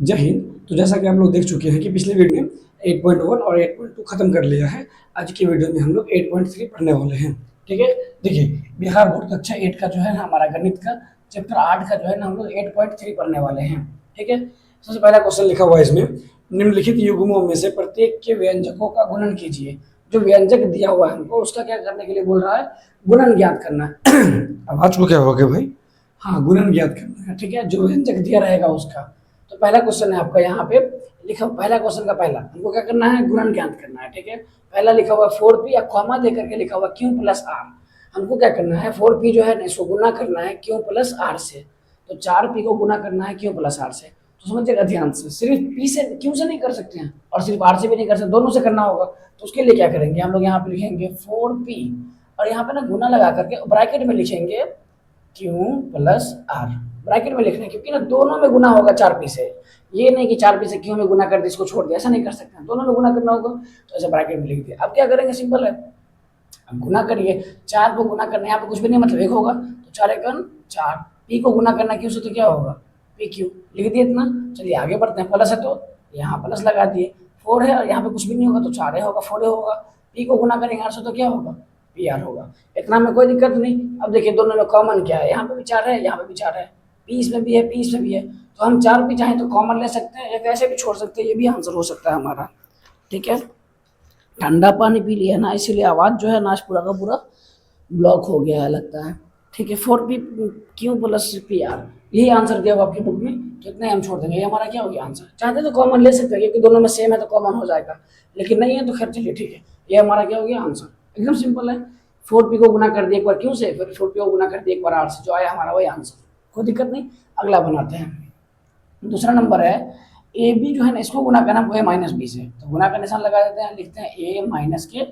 जय हिंद। तो जैसा कि आप लोग देख चुके हैं कि पिछले वीडियो में 8.1 और 8.2 खत्म कर लिया है। आज की वीडियो में हम लोग 8.3 पढ़ने वाले हैं। ठीक है, देखिए बिहार बोर्ड कक्षा 8 का जो है ना हमारा गणित का चैप्टर 8 का जो है ना हम लोग 8.3 पढ़ने वाले हैं। ठीक है, सबसे पहला क्वेश्चन लिखा हुआ है इसमें, निम्नलिखित युग्मों में से प्रत्येक के व्यंजकों का गुणन कीजिए। जो व्यंजक दिया हुआ है हमको उसका क्या करने के लिए बोल रहा है, गुणन ज्ञात करना है। आवाज को क्या हो गया भाई, हाँ गुणन ज्ञात करना है। ठीक है, जो व्यंजक दिया रहेगा उसका। तो पहला क्वेश्चन है आपका यहाँ पे लिखा, पहला क्वेश्चन का पहला हमको क्या करना है, गुणन ज्ञात करना है। ठीक है, पहला लिखा हुआ 4p या कॉमा दे करके लिखा हुआ q प्लस आर। हमको क्या करना है, 4p जो है ना इसको गुना करना है q प्लस आर से। तो 4p को गुना करना है q प्लस आर से। तो समझिएगा ध्यान से, सिर्फ p से q से नहीं कर सकते हैं और सिर्फ r से भी नहीं कर सकते, दोनों से करना होगा। तो उसके लिए क्या करेंगे, हम लोग यहाँ पे लिखेंगे 4p और यहाँ पे ना गुना लगा करके ब्रैकेट में लिखेंगे q प्लस आर। ब्रैकेट में लिखना है क्योंकि ना दोनों में गुना होगा 4p से। ये नहीं कि 4p से q में गुना कर दे इसको छोड़ दिया, ऐसा नहीं कर सकते हैं, दोनों में गुना करना होगा। तो ऐसे ब्रैकेट में लिख दिया। अब क्या करेंगे, सिंपल है, अब गुना करिए। 4 को गुना करना है, यहाँ पे कुछ भी नहीं मतलब 1 होगा। तो 4 एकन 4, p को गुना करना q से तो क्या होगा, pq। लिख दिए इतना। चलिए आगे बढ़ते हैं, प्लस है तो यहाँ प्लस लगा दिए। 4 है और यहाँ पे कुछ भी नहीं होगा तो 4 होगा, 4 होगा। p को गुना करेंगे 8 से तो क्या होगा, pr होगा। इतना में कोई दिक्कत नहीं। अब देखिए दोनों में कॉमन क्या है, यहाँ पे भी 4 है, यहाँ पे भी 4 है, p इसमें भी है, p इसमें भी है। तो हम 4 भी चाहें तो कॉमन ले सकते हैं, एक ऐसे भी छोड़ सकते हैं, ये भी आंसर हो सकता है हमारा। ठीक है, ठंडा पानी पी लिया ना इसीलिए आवाज़ जो है ना आज पूरा का पूरा ब्लॉक हो गया है लगता है। ठीक है, 4p क्यू प्लस pr, यही आंसर दिया हुआ आपकी बुक में। तो इतना ही हम छोड़ देंगे, ये हमारा क्या हो गया आंसर। चाहते तो कॉमन ले सकते हैं क्योंकि दोनों में सेम है तो कॉमन हो जाएगा, लेकिन नहीं है तो खैर चलिए ठीक है, ये हमारा क्या हो गया आंसर। एकदम सिंपल है, 4p को गुना कर दिया एक बार क्यू से, फिर 4p को गुना कर दिया एक बार r से, जो आया हमारा वही आंसर, कोई दिक्कत नहीं। अगला बनाते हैं। दूसरा नंबर है ए बी जो है ना इसको गुना करना हमको ए माइनस बी से। तो गुना का निशान लगा देते हैं, लिखते हैं ए माइनस के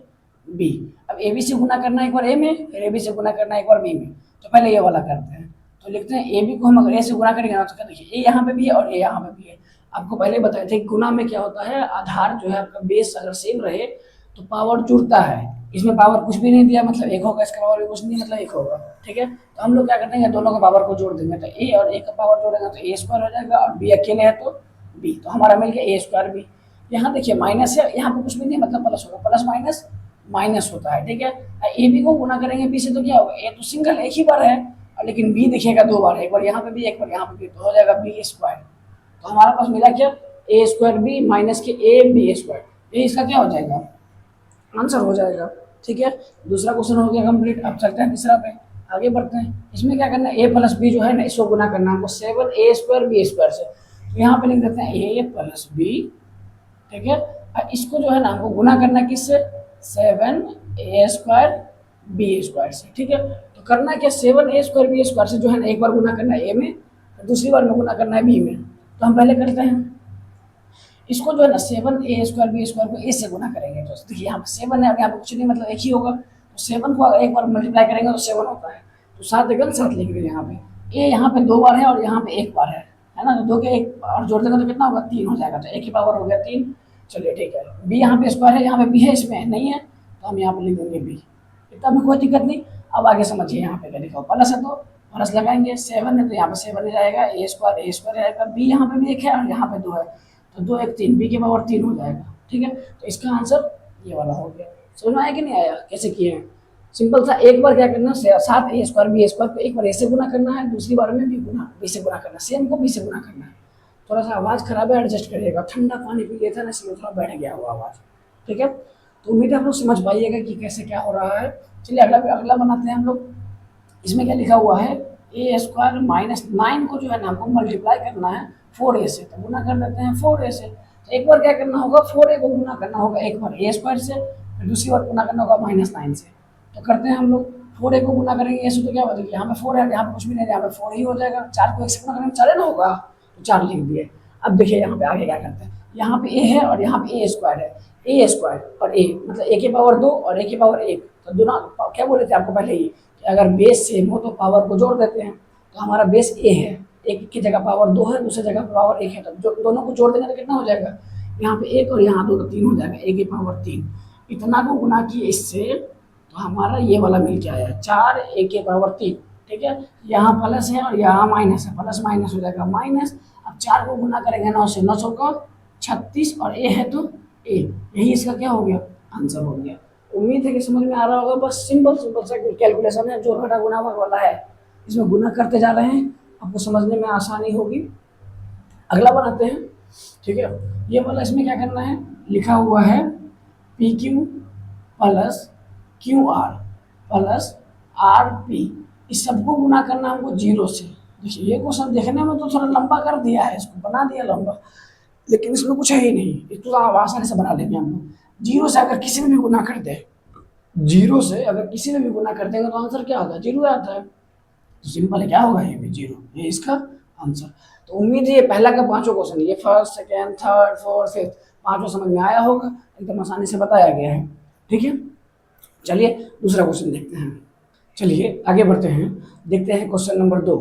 बी। अब ए बी से गुना करना एक बार ए में, फिर ए बी से गुना करना एक बार बी में। तो पहले ये वाला करते हैं। तो लिखते हैं ए बी को हम अगर ए से गुना करेंगे ना तो क्या देखिए ए यहाँ पे भी है और ए यहाँ पे भी है। आपको पहले बताए थे गुना में क्या होता है, आधार जो है आपका बेस अगर सेम रहे तो पावर जुड़ता है। इसमें पावर कुछ भी नहीं दिया मतलब 1 होगा, इसका पावर भी कुछ नहीं मतलब 1 होगा। ठीक है, तो हम लोग क्या करते हैं, दोनों का पावर को जोड़ देंगे। तो ए और ए का पावर जोड़ेंगे तो ए स्क्वायर हो जाएगा और बी अकेले है तो बी, तो हमारा मिल गया ए स्क्वायर बी। यहाँ देखिए माइनस है, यहाँ पे कुछ भी नहीं मतलब प्लस होगा, प्लस माइनस माइनस होता है। ठीक है, ए बी को गुना करेंगे बी से तो क्या होगा, ए तो सिंगल एक ही बार है और लेकिन बी दिखेगा 2 बार है, एक बार यहाँ पे भी एक बार यहाँ पे भी, तो हो जाएगा बी स्क्वायर। तो हमारे पास मिला क्या, ए स्क्वायर बी माइनस के ए बी स्क्वायर, ये इसका क्या हो जाएगा आंसर हो जाएगा। ठीक है, दूसरा क्वेश्चन हो गया कंप्लीट। अब चलते हैं तीसरा पे, आगे बढ़ते हैं। इसमें क्या करना है, ए प्लस बी जो है ना इसको गुना करना है हमको 7a स्क्वायर बी स्क्वायर से। तो यहाँ पे लिख देते हैं ए प्लस बी। ठीक है, और इसको जो है ना हमको गुना करना है किससे, 7a स्क्वायर बी स्क्वायर से। ठीक है, तो करना क्या, 7a स्क्वायर बी स्क्वायर से जो है ना एक बार गुना करना है ए में, दूसरी बार में गुना करना है बी में। तो हम पहले करते हैं इसको जो है ना 7a स्क्वायर बी स्क्वायर को ए से गुना करेंगे। तो देखिए यहाँ पे 7 है और यहाँ पे कुछ नहीं मतलब एक ही होगा। तो 7 को अगर एक बार मल्टीप्लाई करेंगे तो 7 होता है। तो 7 एकन 7 लिख देंगे यहाँ पे। ए यहाँ पे 2 बार है और यहाँ पे 1 बार है ना, तो 2 के 1 और जोड़ देंगे तो कितना होगा 3 हो जाएगा। तो एक ही पावर हो गया 3। चलिए ठीक है, बी यहाँ पे स्क्वायर है, यहाँ पे बी है, इसमें नहीं है तो हम यहाँ पे लिख देंगे बी। इतना भी कोई दिक्कत नहीं। अब आगे समझिए, यहाँ पे क्या लिखा प्लस है तो प्लस लगाएंगे, 7 है तो यहाँ पे 7 ही जाएगा, ए स्क्वायर जाएगा, बी यहाँ पे भी 1 है और यहाँ पे 2 है तो 2 1 3, बी के पावर 3 हो जाएगा। ठीक है, तो इसका आंसर ये वाला हो गया। समझ में आया कि नहीं आया, कैसे किए हैं, सिंपल सा। एक बार क्या करना, 7a स्क्वायर बी स्क्वायर को एक बार ए से गुना करना है, दूसरी बार में बी से गुना करना है, सेम को बी से गुना करना है। थोड़ा सा आवाज़ खराब है, एडजस्ट करिएगा, ठंडा पानी पी लिया था ना इसलिए थोड़ा बैठ गया हुआ आवाज़। ठीक है, तो उम्मीद है आप लोग समझ पाइएगा कि कैसे क्या हो रहा है। चलिए अगला बनाते हैं हम लोग। इसमें क्या लिखा हुआ है, ए स्क्वायर माइनस 9 को जो है ना हमको मल्टीप्लाई करना है 4a से, तो गुना कर देते हैं 4a से। तो एक बार क्या करना होगा, 4a को गुना करना होगा एक बार a स्क्वायर से, फिर दूसरी बार गुना करना होगा -9 से। तो करते हैं हम लोग, 4a को गुना करेंगे ऐसे तो क्या हो जाएगा, यहाँ पे 4 है यहाँ पे कुछ भी नहीं है, यहाँ पे 4 ही हो जाएगा। 4 को 1 से गुना करेंगे 4 ना होगा, तो 4 लिख दिए। अब देखिए यहाँ पे आगे क्या करते हैं, यहाँ पे a है और यहाँ पे a स्क्वायर है, a स्क्वायर और a मतलब a की पावर 2 और a की पावर 1। तो दोनों क्या बोले थे आपको पहले ही कि अगर बेस सेम हो तो पावर को जोड़ देते हैं। तो हमारा बेस a है, एक की जगह पावर 2 है, दूसरी जगह पावर 1 है, तो जो दोनों को जोड़ देंगे तो कितना हो जाएगा, यहाँ पे 1 और यहाँ 2 तो 3 हो जाएगा, a की पावर 3। इतना को गुना किए इससे तो हमारा ये वाला मिल के आया 4a की पावर 3। ठीक है, यहाँ प्लस है और यहाँ माइनस है, प्लस माइनस हो जाएगा माइनस। अब 4 को गुना करेंगे 9 से, 9 का 36 और ए है तो ए, यही इसका क्या हो गया, आंसर हो गया। उम्मीद है कि समझ में आ रहा होगा। बस सिंपल सिंपल सा कैलकुलेशन है, जोड़ घटा गुणा भाग वाला है, इसमें गुना करते जा रहे हैं, आपको समझने में आसानी होगी। अगला बनाते हैं, ठीक है। ये वाला इसमें क्या करना है, लिखा हुआ है P Q plus Q R plus R P, इस सबको गुना करना हमको 0 से। देखिए ये क्वेश्चन देखने में तो थोड़ा लंबा कर दिया है, इसको बना दिया लंबा, लेकिन इसमें कुछ है ही नहीं, इसको आप आसानी से बना लेंगे हम लोग। 0 से अगर किसी में भी गुना करते हैं, 0 से अगर किसी में भी गुना कर देंगे तो आंसर क्या आता है, 0 आता है। तो सिंपल है, क्या होगा, ये भी 0, ये इसका आंसर। तो उम्मीद है ये पहला का 5 क्वेश्चन, ये first second third fourth fifth 5 समझ में आया होगा, एकदम आसानी से बताया गया है, ठीक है। चलिए दूसरा क्वेश्चन देखते हैं। चलिए आगे बढ़ते हैं, देखते हैं क्वेश्चन नंबर 2।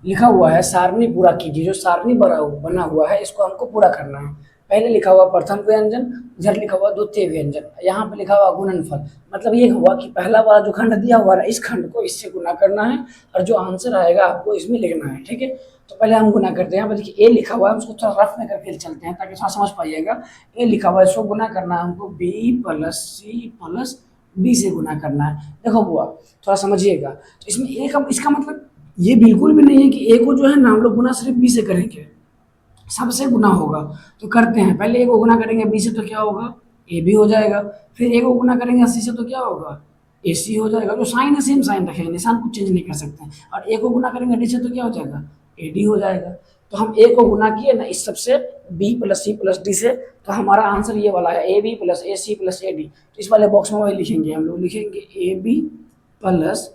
लिखा हुआ है सारणी पूरा कीजिए, जो सारणी बना हुआ है इसको हमको पूरा करना है। पहले लिखा हुआ प्रथम व्यंजन, इधर लिखा हुआ द्वितीय व्यंजन, यहाँ पे लिखा हुआ गुणनफल। मतलब ये हुआ कि पहला वाला जो खंड दिया हुआ है इस खंड को इससे गुना करना है और जो आंसर आएगा आपको इसमें लिखना है, ठीक है। तो पहले हम गुना करते हैं। यहाँ पर देखिए ए लिखा हुआ है, उसको थोड़ा रफ में करके चलते हैं ताकि थोड़ा समझ पाइएगा। ए लिखा हुआ है, इसको गुना करना है हमको B plus C plus D से गुना करना है। देखो बुआ थोड़ा समझिएगा, तो इसमें ए का इसका मतलब ये बिल्कुल भी नहीं है कि ए को जो है ना हम लोग गुना सिर्फ बी से करेंगे, सबसे गुना होगा। तो करते हैं, पहले ए को गुना करेंगे बी से तो क्या होगा, ए बी हो जाएगा। फिर ए को गुना करेंगे सी से तो क्या होगा, ए सी हो जाएगा। जो साइन है सेम साइन रखेंगे, निशान कुछ चेंज नहीं कर सकते हैं। और ए को गुना करेंगे डी से तो क्या हो जाएगा, ए डी हो जाएगा। तो हम ए को गुना किए ना इस सबसे B plus C plus D से, तो हमारा आंसर ये वाला है A B plus A C plus A D. तो इस वाले बॉक्स में वही लिखेंगे, हम लोग लिखेंगे A B plus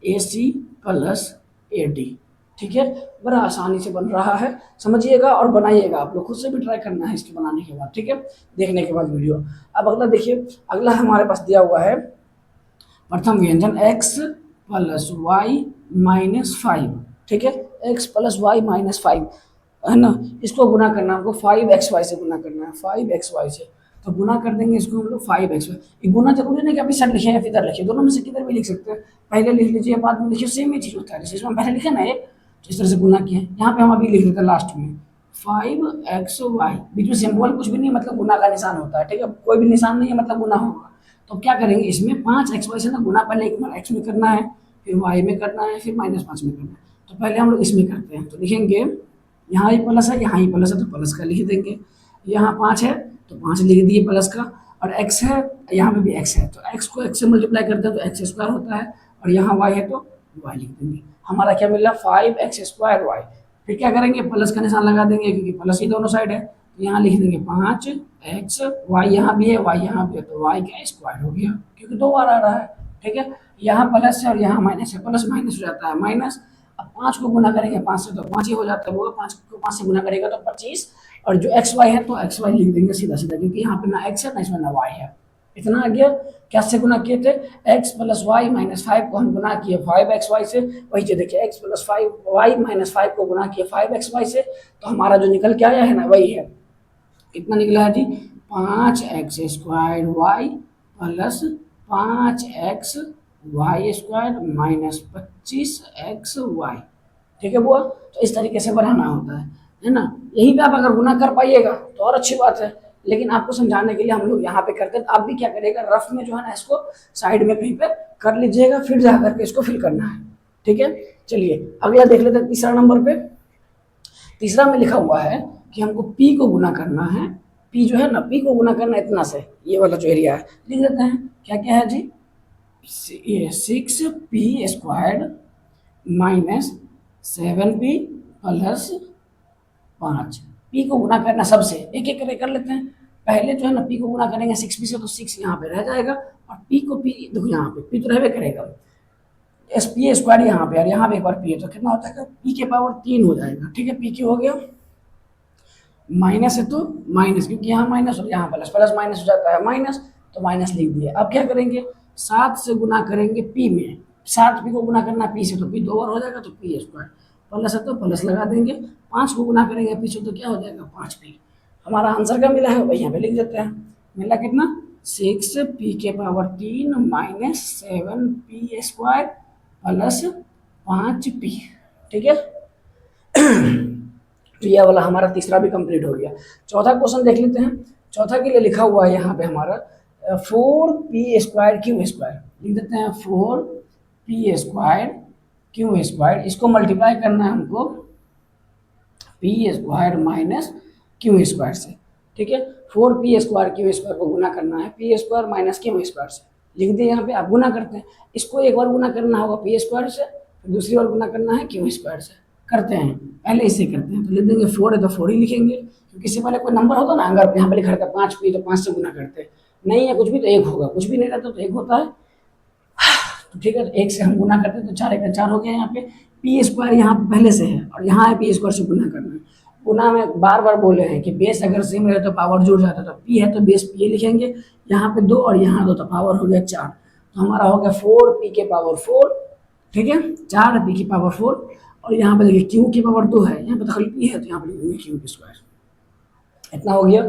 A C plus A D, ठीक है। बड़ा आसानी से बन रहा है, समझिएगा और बनाइएगा। आप लोग खुद से भी ट्राई करना है इसके बनाने के बाद, ठीक है, देखने के बाद वीडियो। अब अगला देखिए, अगला हमारे पास दिया हुआ है प्रथम व्यंजन x प्लस वाई माइनस 5, ठीक है, x प्लस वाई माइनस 5 है ना। इसको गुना करना हमको 5xy से गुना करना है, 5xy से। तो गुना कर देंगे इसको हम लोग 5xy। ये गुना जरूरी नहीं कि अभी साइड लिखे या फिर इधर लिखे, दोनों में से किधर भी लिख सकते हैं। पहले लिख लीजिए बाद में लिखिए, सेम ही चीज़ होता है। जैसे इसमें पहले लिखे ना एक, तो इस तरह से गुना किए, यहाँ पे हम अभी लिख देते हैं लास्ट में 5xy, बीच में सिंबल कुछ भी नहीं, मतलब गुना का निशान होता है, ठीक है। कोई भी निशान नहीं है मतलब गुना होगा। तो क्या करेंगे, इसमें 5xy से ना गुना पहले एक बार x में करना है, फिर y में करना है, फिर -5 में करना है। तो पहले हम लोग इसमें करते हैं, तो लिखेंगे यहाँ ही प्लस है, यहाँ ही प्लस है, तो प्लस का लिख देंगे। यहाँ 5 है तो 5 लिख दिए प्लस का, और x है यहाँ पे भी x है, तो x को x से मल्टीप्लाई करते हैं तो x स्क्वायर होता है, और यहाँ y है तो y लिख देंगे। हमारा क्या मिला 5x स्क्वायर y। फिर क्या करेंगे, प्लस का निशान लगा देंगे क्योंकि प्लस ही दोनों साइड है। तो यहाँ लिख देंगे 5x, y यहाँ भी है, y यहाँ भी है, तो y क्या स्क्वायर हो गया क्योंकि 2 बार आ रहा है, ठीक है। यहाँ प्लस है और यहाँ माइनस है, प्लस माइनस हो जाता है माइनस। अब 5 को गुना करेंगे 5 से तो 5 ही हो जाता है, वो 5 को 5 से गुना करेगा तो 25, और जो एक्स वाई है तो एक्स वाई लिख देंगे सीधा सीधा, क्योंकि यहाँ पे ना एक्स है ना इसमें ना वाई है। इतना आ गया। क्या से गुना किए थे, x प्लस वाई माइनस 5 को हम गुना किए 5xy से। वही चीज देखिए x प्लस 5y माइनस 5 को गुना किए 5xy से, तो हमारा जो निकल के आया है ना वही है। कितना निकला है जी, 5x square Y plus 5x Y square minus 25x Y, ठीक है बुआ। तो इस तरीके से बनाना होता है ना। यहीं पे आप अगर गुना कर पाइएगा तो और अच्छी बात है, लेकिन आपको समझाने के लिए हम लोग यहाँ पे करते हैं। तो आप भी क्या करिएगा, रफ में जो है ना इसको साइड में कहीं पे कर लीजिएगा, फिर जा करके इसको फिल करना है, ठीक है। चलिए अगला देख लेते हैं, तीसरा नंबर पे। तीसरा में लिखा हुआ है कि हमको p को गुना करना है, p जो है ना p को गुना करना है इतना से, ये वाला जो एरिया है लिख देते हैं। क्या क्या है जी, ये 6p squared minus 7p plus 5। p को गुना करना सबसे, एक एक करके कर लेते हैं। पहले जो है ना p को गुना करेंगे 6p से, तो 6 यहाँ पे रह जाएगा, और p को p देखो यहाँ पे p तो रहबे करेगा, p स्क्वायर यहाँ पे, और यहाँ पे एक बार p है, तो कितना हो जाएगा p के पावर 3 हो जाएगा, ठीक है। p क्यों हो गया, माइनस है तो माइनस, क्योंकि यहाँ माइनस और यहाँ प्लस, प्लस माइनस हो जाता है माइनस, तो माइनस लिख दिया। अब क्या करेंगे, 7 से गुना करेंगे p में, 7p को गुना करना p से, तो p 2 बार हो जाएगा, तो p स्क्वायर, प्लस है तो प्लस लगा देंगे। 5 को गुना करेंगे p से, तो क्या हो जाएगा 5p। हमारा आंसर क्या मिला है वही यहाँ पे लिख देते हैं। मिला कितना, 6p के power 3 minus 7p square plus 5p, ठीक है। तो यह वाला हमारा तीसरा भी कंप्लीट हो गया। चौथा क्वेश्चन देख लेते हैं। चौथा के लिए लिखा हुआ है यहाँ पे हमारा 4p² क्यू स्क्वायर, लिख देते हैं 4p² क्यू स्क्वायर। इसको मल्टीप्लाई करना है हमको p² माइनस क्यू स्क्वायर से, ठीक है। 4p² क्यू स्क्वायर को गुना करना है p² माइनस क्यू स्क्वायर से, लिख दिए यहाँ पे। आप गुना करते हैं, इसको एक बार गुना करना होगा p² से, फिर दूसरी बार गुना करना है क्यू स्क्वायर से। करते हैं, पहले इसे करते हैं, तो लिख देंगे 4 है तो 4 ही लिखेंगे, क्योंकि इससे पहले कोई नंबर होता ना, अगर यहाँ पे लिखा रहता 5p तो 5 से गुना करते हैं, नहीं है कुछ भी तो 1 होगा, कुछ भी नहीं रहता तो 1 होता है, तो ठीक है। तो 1 से हम गुना करते हैं तो 4 1 4 हो गया। यहाँ पे p² यहाँ पे पहले से है और यहाँ है p² से गुना करना है। गुना में बार बार बोले हैं कि बेस अगर सेम रहे तो पावर जुड़ जाता है, तो p है तो बेस p लिखेंगे, यहाँ पे 2 और यहाँ 2 तो पावर हो गया 4, तो हमारा हो गया 4p के पावर 4, ठीक है, 4p की पावर 4। और यहाँ पे देखिए q की पावर 2 है, यहाँ पे तो खाली p है तो यहाँ पे लिखेंगे q²। इतना हो गया।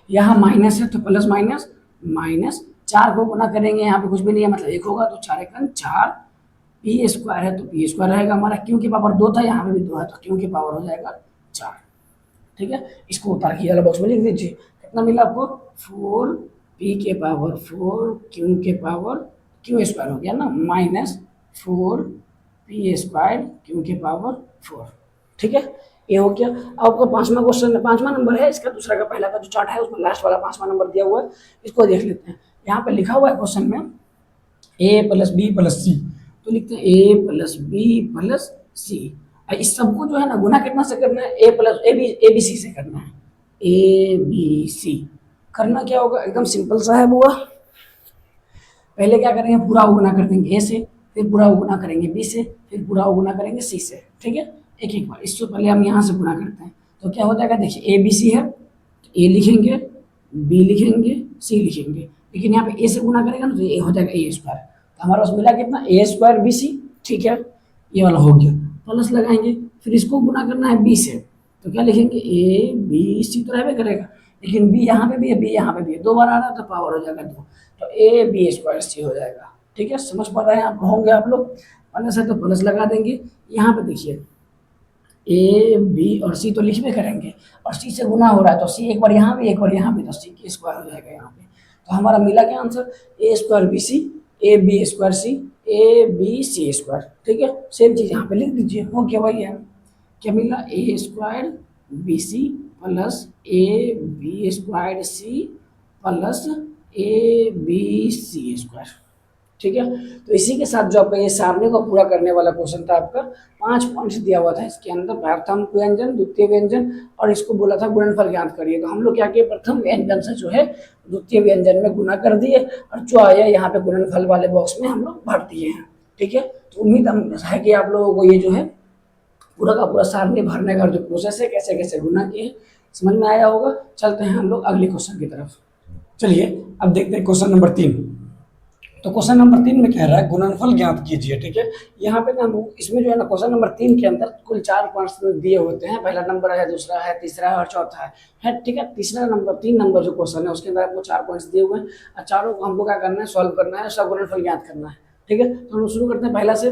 यहाँ माइनस है तो प्लस माइनस माइनस, 4 को गुना करेंगे, यहाँ पे कुछ भी नहीं है मतलब 1 होगा, तो 4 1 4, p² है तो p² रहेगा हमारा। q की पावर 2 था, यहाँ पे भी 2 है तो q की पावर हो जाएगा 4, ठीक है। इसको उतार के वाला बॉक्स में लिख दीजिए। कितना मिला आपको 4p के पावर 4 q के पावर q² हो गया ना, माइनस 4p² q के पावर 4, ठीक है। ये हो गया। अब आपका पांचवा क्वेश्चन, पांचवा नंबर है इसका, दूसरा का पहला का जो चार्ट है उसमें लास्ट वाला पांचवा नंबर दिया हुआ है, इसको देख लेते हैं। यहाँ पे लिखा हुआ है क्वेश्चन में a + b + c, तो लिखते हैं a + b + c। इस सबको जो है ना गुना कितना से करना है, abc से करना है, abc करना क्या होगा, एकदम सिंपल सा है बुआ। पहले क्या करेंगे, पूरा गुना कर देंगे a से, फिर पूरा गुना करेंगे b से, फिर पूरा गुना करेंगे c से, ठीक है। एक एक बार, इससे पहले हम यहाँ से गुना करते हैं तो क्या हो जाएगा, देखिए abc है तो a लिखेंगे, b लिखेंगे, c लिखेंगे, लेकिन यहाँ पे a से गुना करेगा ना तो ये हो जाएगा a²। तो हमारा पास मिला कितना a² bc, ठीक है, ये वाला हो गया। प्लस लगाएंगे, फिर इसको गुना करना है b से, तो क्या लिखेंगे a b c तो रहबे करेगा, लेकिन b यहाँ पे भी है, b यहाँ पे भी है, 2 बार आ रहा है तो पावर हो जाएगा 2, तो a b² c हो जाएगा, ठीक है। समझ पा रहे हैं आप होंगे आप लोग। प्लस है तो प्लस लगा देंगे। यहाँ पे देखिए a b और c तो लिखबे करेंगे, और c से गुना हो रहा है तो c एक बार यहाँ भी एक बार यहाँ भी, तो c की स्क्वायर हो जाएगा यहाँ पे। तो हमारा मिला क्या answer, a² bc a b² c a b c², ठीक है। सेम चीज यहाँ पे लिख दीजिए, हो गया वही है। क्या मिला, a² bc plus a b² c plus a b c², ठीक है। तो इसी के साथ जो आपका ये सारणी को पूरा करने वाला क्वेश्चन था आपका, 5 पॉइंट्स दिया हुआ था इसके अंदर, प्रथम व्यंजन, द्वितीय व्यंजन, और इसको बोला था गुणनफल ज्ञात करिए। तो हम लोग क्या किए, प्रथम व्यंजन से जो है द्वितीय व्यंजन में गुना कर दिए, और जो आया यहाँ पे गुणनफल वाले बॉक्स में हम लोग भर दिए हैं, ठीक है। तो उम्मीद है कि आप लोगों को ये जो है पूरा का पूरा सारणी भरने का जो प्रोसेस है, कैसे कैसे गुना किए, समझ में आया होगा। चलते हैं हम लोग अगले क्वेश्चन की तरफ। चलिए अब देखते हैं क्वेश्चन नंबर 3। तो क्वेश्चन नंबर 3 में कह रहा है गुणनफल ज्ञात कीजिए, ठीक है। यहाँ पे ना इसमें जो है ना क्वेश्चन नंबर 3 के अंदर कुल 4 प्रश्न दिए होते हैं, पहला नंबर है, दूसरा है, तीसरा है और चौथा है, ठीक है। तीसरा नंबर 3 नंबर जो क्वेश्चन है उसके अंदर आपको 4 पॉइंट्स दिए हुए हैं, और चारों को हमको क्या करना है, सॉल्व करना है, सब गुणनफल ज्ञात करना है, ठीक है। तो हम शुरू करते हैं पहला से।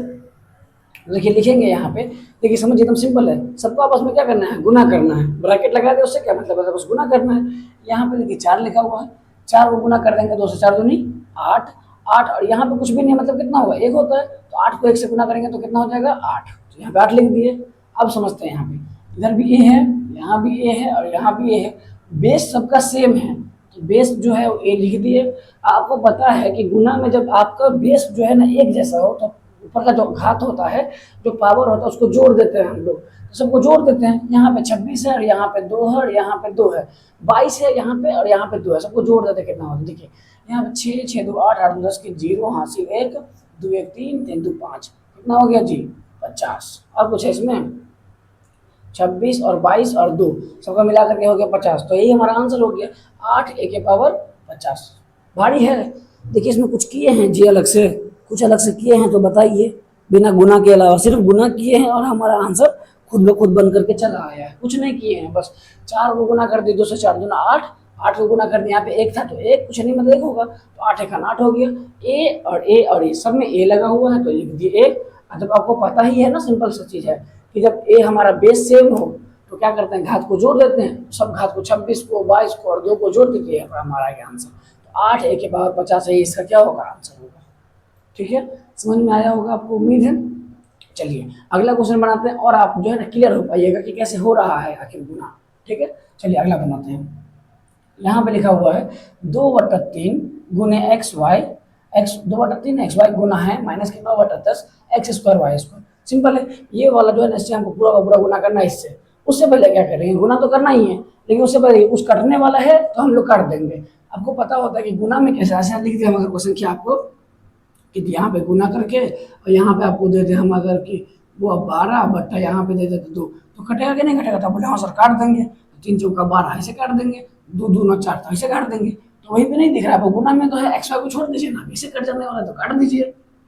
देखिए लिखेंगे यहाँ पे, देखिए समझ एकदम सिंपल है, सबको आपस में क्या करना है, गुना करना है। ब्रैकेट लगा दे, उससे क्या मतलब है, बस गुना करना है। यहाँ पे देखिए 4 लिखा हुआ है, 4 को गुना कर देंगे, 2 से 4 दूनी 8, 8, और यहाँ पे कुछ भी नहीं मतलब कितना होगा, 1 होता है, तो 8 को 1 से गुना करेंगे तो कितना हो जाएगा 8, तो यहाँ पे 8 लिख दिए। अब समझते हैं, यहाँ पे इधर भी a है, यहाँ भी a है और यहाँ भी a है, बेस सबका सेम है, तो बेस जो है a लिख दिए। आपको पता है कि गुना में जब आपका बेस जो है ना एक जैसा हो, तो ऊपर का जो घात होता है, जो पावर होता है, उसको जोड़ देते हैं हम लोग, तो सबको जोड़ देते हैं। यहाँ पे 26 है और यहाँ पे 2 है और यहाँ पे 2 है, 22 है यहाँ पे और यहाँ पे 2 है, सबको जोड़ देते हैं, कितना होता है देखिए, यहाँ पे 6 6 2 8 8 2 10 के 0 हासिल 1 2 1 3 3 2 5, कितना हो गया जी 50। और कुछ है इसमें, 26 और 22 और 2 सबका मिला करके हो गया 50, तो यही हमारा आंसर हो गया 8 a के पावर 50। भारी है, देखिए इसमें कुछ किए हैं जी, अलग से कुछ अलग से किए हैं, तो बताइए, बिना गुना के अलावा सिर्फ गुना किए हैं और हमारा आंसर खुद ब खुद बन करके चला आया है, कुछ नहीं किए हैं, बस 4 को गुना कर दिए, 2 से 4 दूना 8, 8 को गुना कर दिया, यहाँ पे 1 था तो 1, कुछ नहीं मतलब 1 होगा, तो 8 1 8 हो गया। ए और ए सब में ए लगा हुआ है तो लिख दिए ए। जब आपको पता ही है ना, सिंपल सा चीज़ है कि जब ए हमारा बेस सेम हो तो क्या करते हैं, घात को जोड़ देते हैं, सब घात को 26 को 22 को और 2 को जोड़ देते हैं, हमारा ये आंसर। तो 8 a की पावर 50 है, इसका क्या होगा, आंसर होगा। ठीक है, समझ में आया होगा आपको, उम्मीद है। चलिए अगला क्वेश्चन बनाते हैं और आप जो है ना क्लियर हो पाइएगा कि कैसे हो रहा है आखिर गुना। ठीक है, चलिए अगला बनाते हैं। यहाँ पे लिखा हुआ है 2/3 गुने x y, x 2/3 x y गुना है माइनस के 9/10 x square y square. Simple है, ये वाला जो है ना इससे हमको पूरा का पूरा गुना करना है इससे। उससे पहले क्या करेंगे, गुना तो करना ही है, लेकिन उससे पहले उस कटने वाला है तो हम लोग काट देंगे। आपको पता होता है कि गुना में कैसे ऐसे लिख दिया हम अगर क्वेश्चन किया आपको कि यहाँ पे गुना करके और यहाँ पे आपको दे दे हम अगर कि वो 12 बट्टा यहाँ पे दे देते 2, तो कटेगा कि नहीं कटेगा, तो बोले हाँ सर काट देंगे। 3 चौका 12 ऐसे काट देंगे, 2 दूना 4 तो ऐसे काट देंगे। तो वहीं पे नहीं दिख रहा है, गुना में तो है, एक्स वाई को छोड़ दीजिए ना, इसे कट जाने वाला है तो काट दीजिए,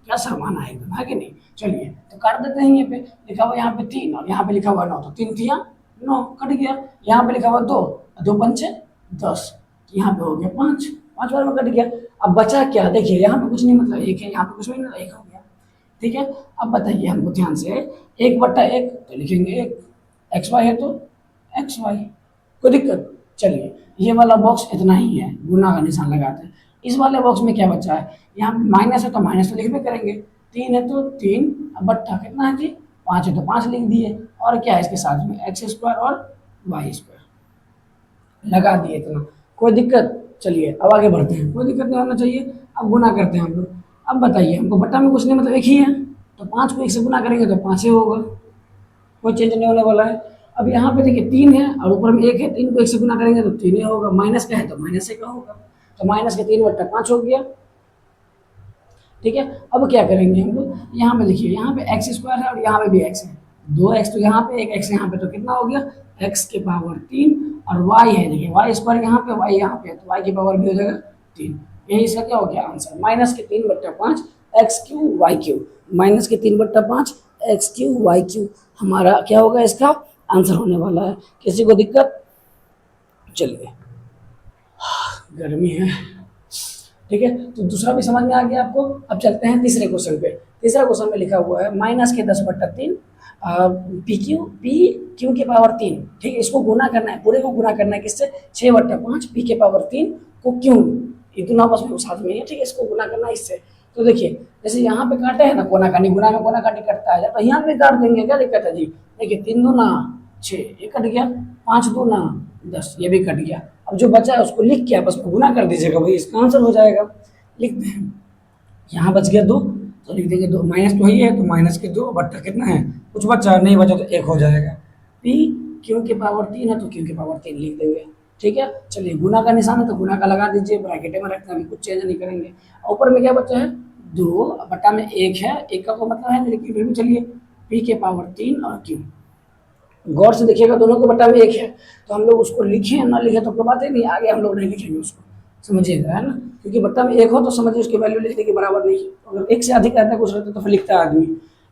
क्या समान है एकदम, है कि नहीं। चलिए तो काट देते हैं। ये पे लिखा हुआ यहाँ पे 3 और यहाँ पे लिखा हुआ 9, तो 3 थिया 9 कट गया। यहाँ पे लिखा हुआ 2, 2 पंचे 10, यहाँ पे हो गया 5, 5 बार में कट गया। अब बचा क्या, देखिए यहाँ पे कुछ नहीं, मतलब 1 है, यहाँ पे कुछ नहीं, मतलब 1 हो गया। ठीक है, अब बताइए हमको ध्यान से, 1/1 तो लिखेंगे 1, एक्स वाई है तो एक्स वाई, कोई दिक्कत। चलिए ये वाला बॉक्स इतना ही है, गुना का निशान लगाते हैं। इस वाले बॉक्स में क्या बचा है, यहाँ पे माइनस है तो माइनस तो लिखबे करेंगे, 3 है तो 3, अब बट्टा कितना है जी 5 है तो 5 लिख दिए, और क्या है इसके साथ में एक्स स्क्वायर और वाई स्क्वायर लगा दिए इतना, कोई दिक्कत। चलिए अब आगे बढ़ते हैं, कोई दिक्कत नहीं होना चाहिए। अब गुना करते हैं हम लोग। अब बताइए हमको बट्टा में कुछ नहीं, मतलब एक ही है, तो 5 को 1 से गुना करेंगे तो 5 ही होगा, कोई चेंज नहीं होने वाला है। अब यहाँ पे देखिए 3 है और ऊपर में 1 है, 3 को 1 से गुना करेंगे तो 3 ही होगा, माइनस का है तो माइनस का होगा, तो माइनस के 3/5 हो गया। ठीक है, अब क्या करेंगे हम लोग, यहाँ पे देखिए यहाँ पे एक्स स्क्वायर है और यहाँ पे भी एक्स है, 2x तो यहाँ पे 1 x यहाँ पे, तो कितना हो गया x के पावर 3, और y है देखिए y स्क्वायर यहाँ पे, y यहाँ पे, तो y की पावर भी हो जाएगा 3। यही इसका क्या हो गया आंसर, माइनस के 3/5 X Q Y Q, minus के 3/5 एक्स क्यू वाई क्यू हमारा क्या होगा, इसका आंसर होने वाला है। किसी को दिक्कत, चलिए गर्मी है। ठीक है, तो दूसरा भी समझ में आ गया आपको। अब चलते हैं तीसरे क्वेश्चन पे। तीसरा क्वेश्चन में लिखा हुआ है माइनस के 10/3 पी क्यू के पावर 3। ठीक है, इसको गुना करना है, पूरे को गुना करना है किससे, 6/5 पी के पावर 3 को क्यू, ये दोनों आपस में साथ में है। ठीक है, इसको गुना करना है इससे। तो देखिए जैसे यहाँ पे काटे हैं ना कोना काटी, गुना में कोना काटी कटता है, तो यहाँ पे काट देंगे, क्या दिक्कत है जी। देखिए 3 दूना 6 ये कट गया, 5 दूना 10 ये भी कट गया। अब जो बचा है उसको लिख के आपस में गुना कर दीजिएगा, भाई इसका आंसर हो जाएगा। लिख दें, यहाँ बच गया 2 तो लिख देंगे 2, माइनस तो ही है तो माइनस के 2 बट्टा कितना है, कुछ बचा नहीं बचा तो 1 हो जाएगा। पी क्यू के पावर 3 है तो क्यू के पावर 3 लिख देंगे। ठीक है, चलिए गुना का निशान है तो गुना का लगा दीजिए, ब्रैकेट में रखना, अभी कुछ चेंज नहीं करेंगे। ऊपर में क्या बचा है 2 बट्टा में 1 है, 1 का तो मतलब है, लेकिन फिर भी चलिए पी के पावर 3 और क्यू, गौर से देखिएगा दोनों के बट्टा में 1 है, तो हम लोग उसको लिखें ना लिखे तो कोई बात ही नहीं, आगे हम लोग नहीं लिखेंगे उसको, समझिएगा, है ना। क्योंकि बट्टा में 1 हो तो समझिए उसकी वैल्यू लिखने के बराबर नहीं, अगर 1 से अधिक रहता है कुछ रहता है तो फिर लिखता है आदमी,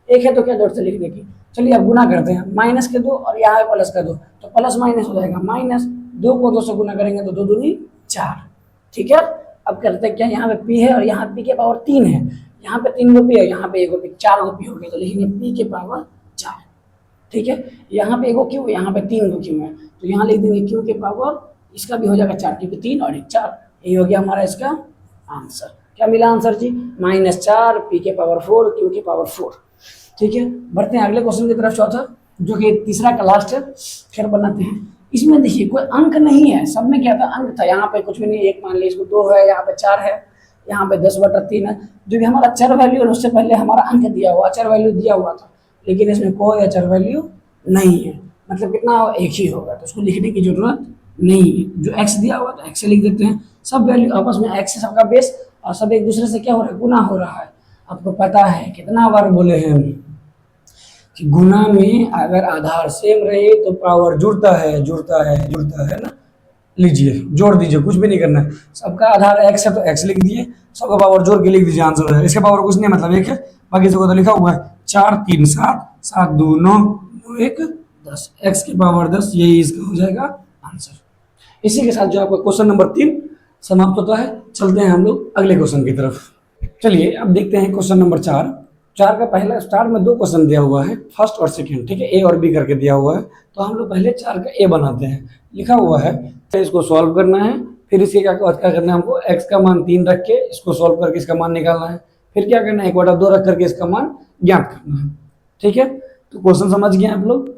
1 है तो क्या जरूरत है लिखने की। चलिए अब गुना करते हैं, माइनस के 2 और यहाँ है प्लस का 2, तो प्लस माइनस हो जाएगा माइनस, 2 को 2 से गुना करेंगे तो 2 दूनी 4। ठीक है, अब करते हैं क्या, यहाँ पे पी है और यहाँ पी के पावर 3 है, यहाँ पे 3 गो पी है, यहाँ पे 1 गो पी, 4 गो पी हो गया, तो लिखेंगे पी के पावर 4। ठीक है, यहाँ पे 1 गो क्यू, यहाँ पे 3 गो क्यू है, तो यहाँ लिख देंगे क्यू के पावर, इसका भी हो जाएगा 4 क्योंकि 3 और 1 4, यही हो गया हमारा इसका आंसर। क्या मिला आंसर जी, -4 पी के पावर 4 क्यू के पावर 4। ठीक है, बढ़ते हैं अगले क्वेश्चन की तरफ, चौथा जो कि तीसरा का लास्ट है, फिर बनाते हैं। इसमें देखिए कोई अंक नहीं है, सब में क्या था अंक था, यहाँ पे कुछ भी नहीं, 1 मान लीजिए, इसको 2 है, यहाँ पे 4 है, यहाँ पे 10/3 है, जो भी हमारा चर वैल्यू है उससे पहले हमारा अंक दिया हुआ, चर वैल्यू दिया हुआ था, लेकिन इसमें कोई अचर वैल्यू नहीं है, मतलब कितना 1 ही होगा, तो उसको लिखने की जरूरत नहीं है। जो x दिया हुआ तो x से लिख देते हैं, सब वैल्यू आपस में x से सबका बेस और सब एक दूसरे से क्या हो रहा है, गुना हो रहा है। आपको पता है कितना बार बोले हैं कि गुना में अगर आधार सेम रहे तो पावर जुड़ता है, जुड़ता है, जुड़ता है ना। लीजिए जोड़ दीजिए, कुछ भी नहीं करना है, सबका आधार x है तो x लिख दिए, सबका पावर जोड़ के लिख दीजिए, आंसर है। इसका पावर कुछ नहीं मतलब 1 है, बाकी सबको तो लिखा हुआ है 4 3 7 7 2 9 9 1 10, x की पावर 10, यही इसका हो जाएगा आंसर। इसी के साथ जो आपका क्वेश्चन नंबर 3 समाप्त होता है। चलते हैं हम लोग अगले क्वेश्चन की तरफ। चलिए अब देखते हैं क्वेश्चन नंबर 4। 4 का पहला स्टार्ट में 2 क्वेश्चन दिया हुआ है, फर्स्ट और सेकंड, ठीक है, ए और बी करके दिया हुआ है। तो हम लोग पहले 4 का ए बनाते हैं, लिखा हुआ है, तो इसको सॉल्व करना है। फिर इसके क्या करना है हमको, x का मान 3 रख के इसको सॉल्व करके इसका मान निकालना है। फिर क्या करना है, 1/2 रख करके इसका मान ज्ञात करना है, ठीक है। तो क्वेश्चन समझ गए आप लोग।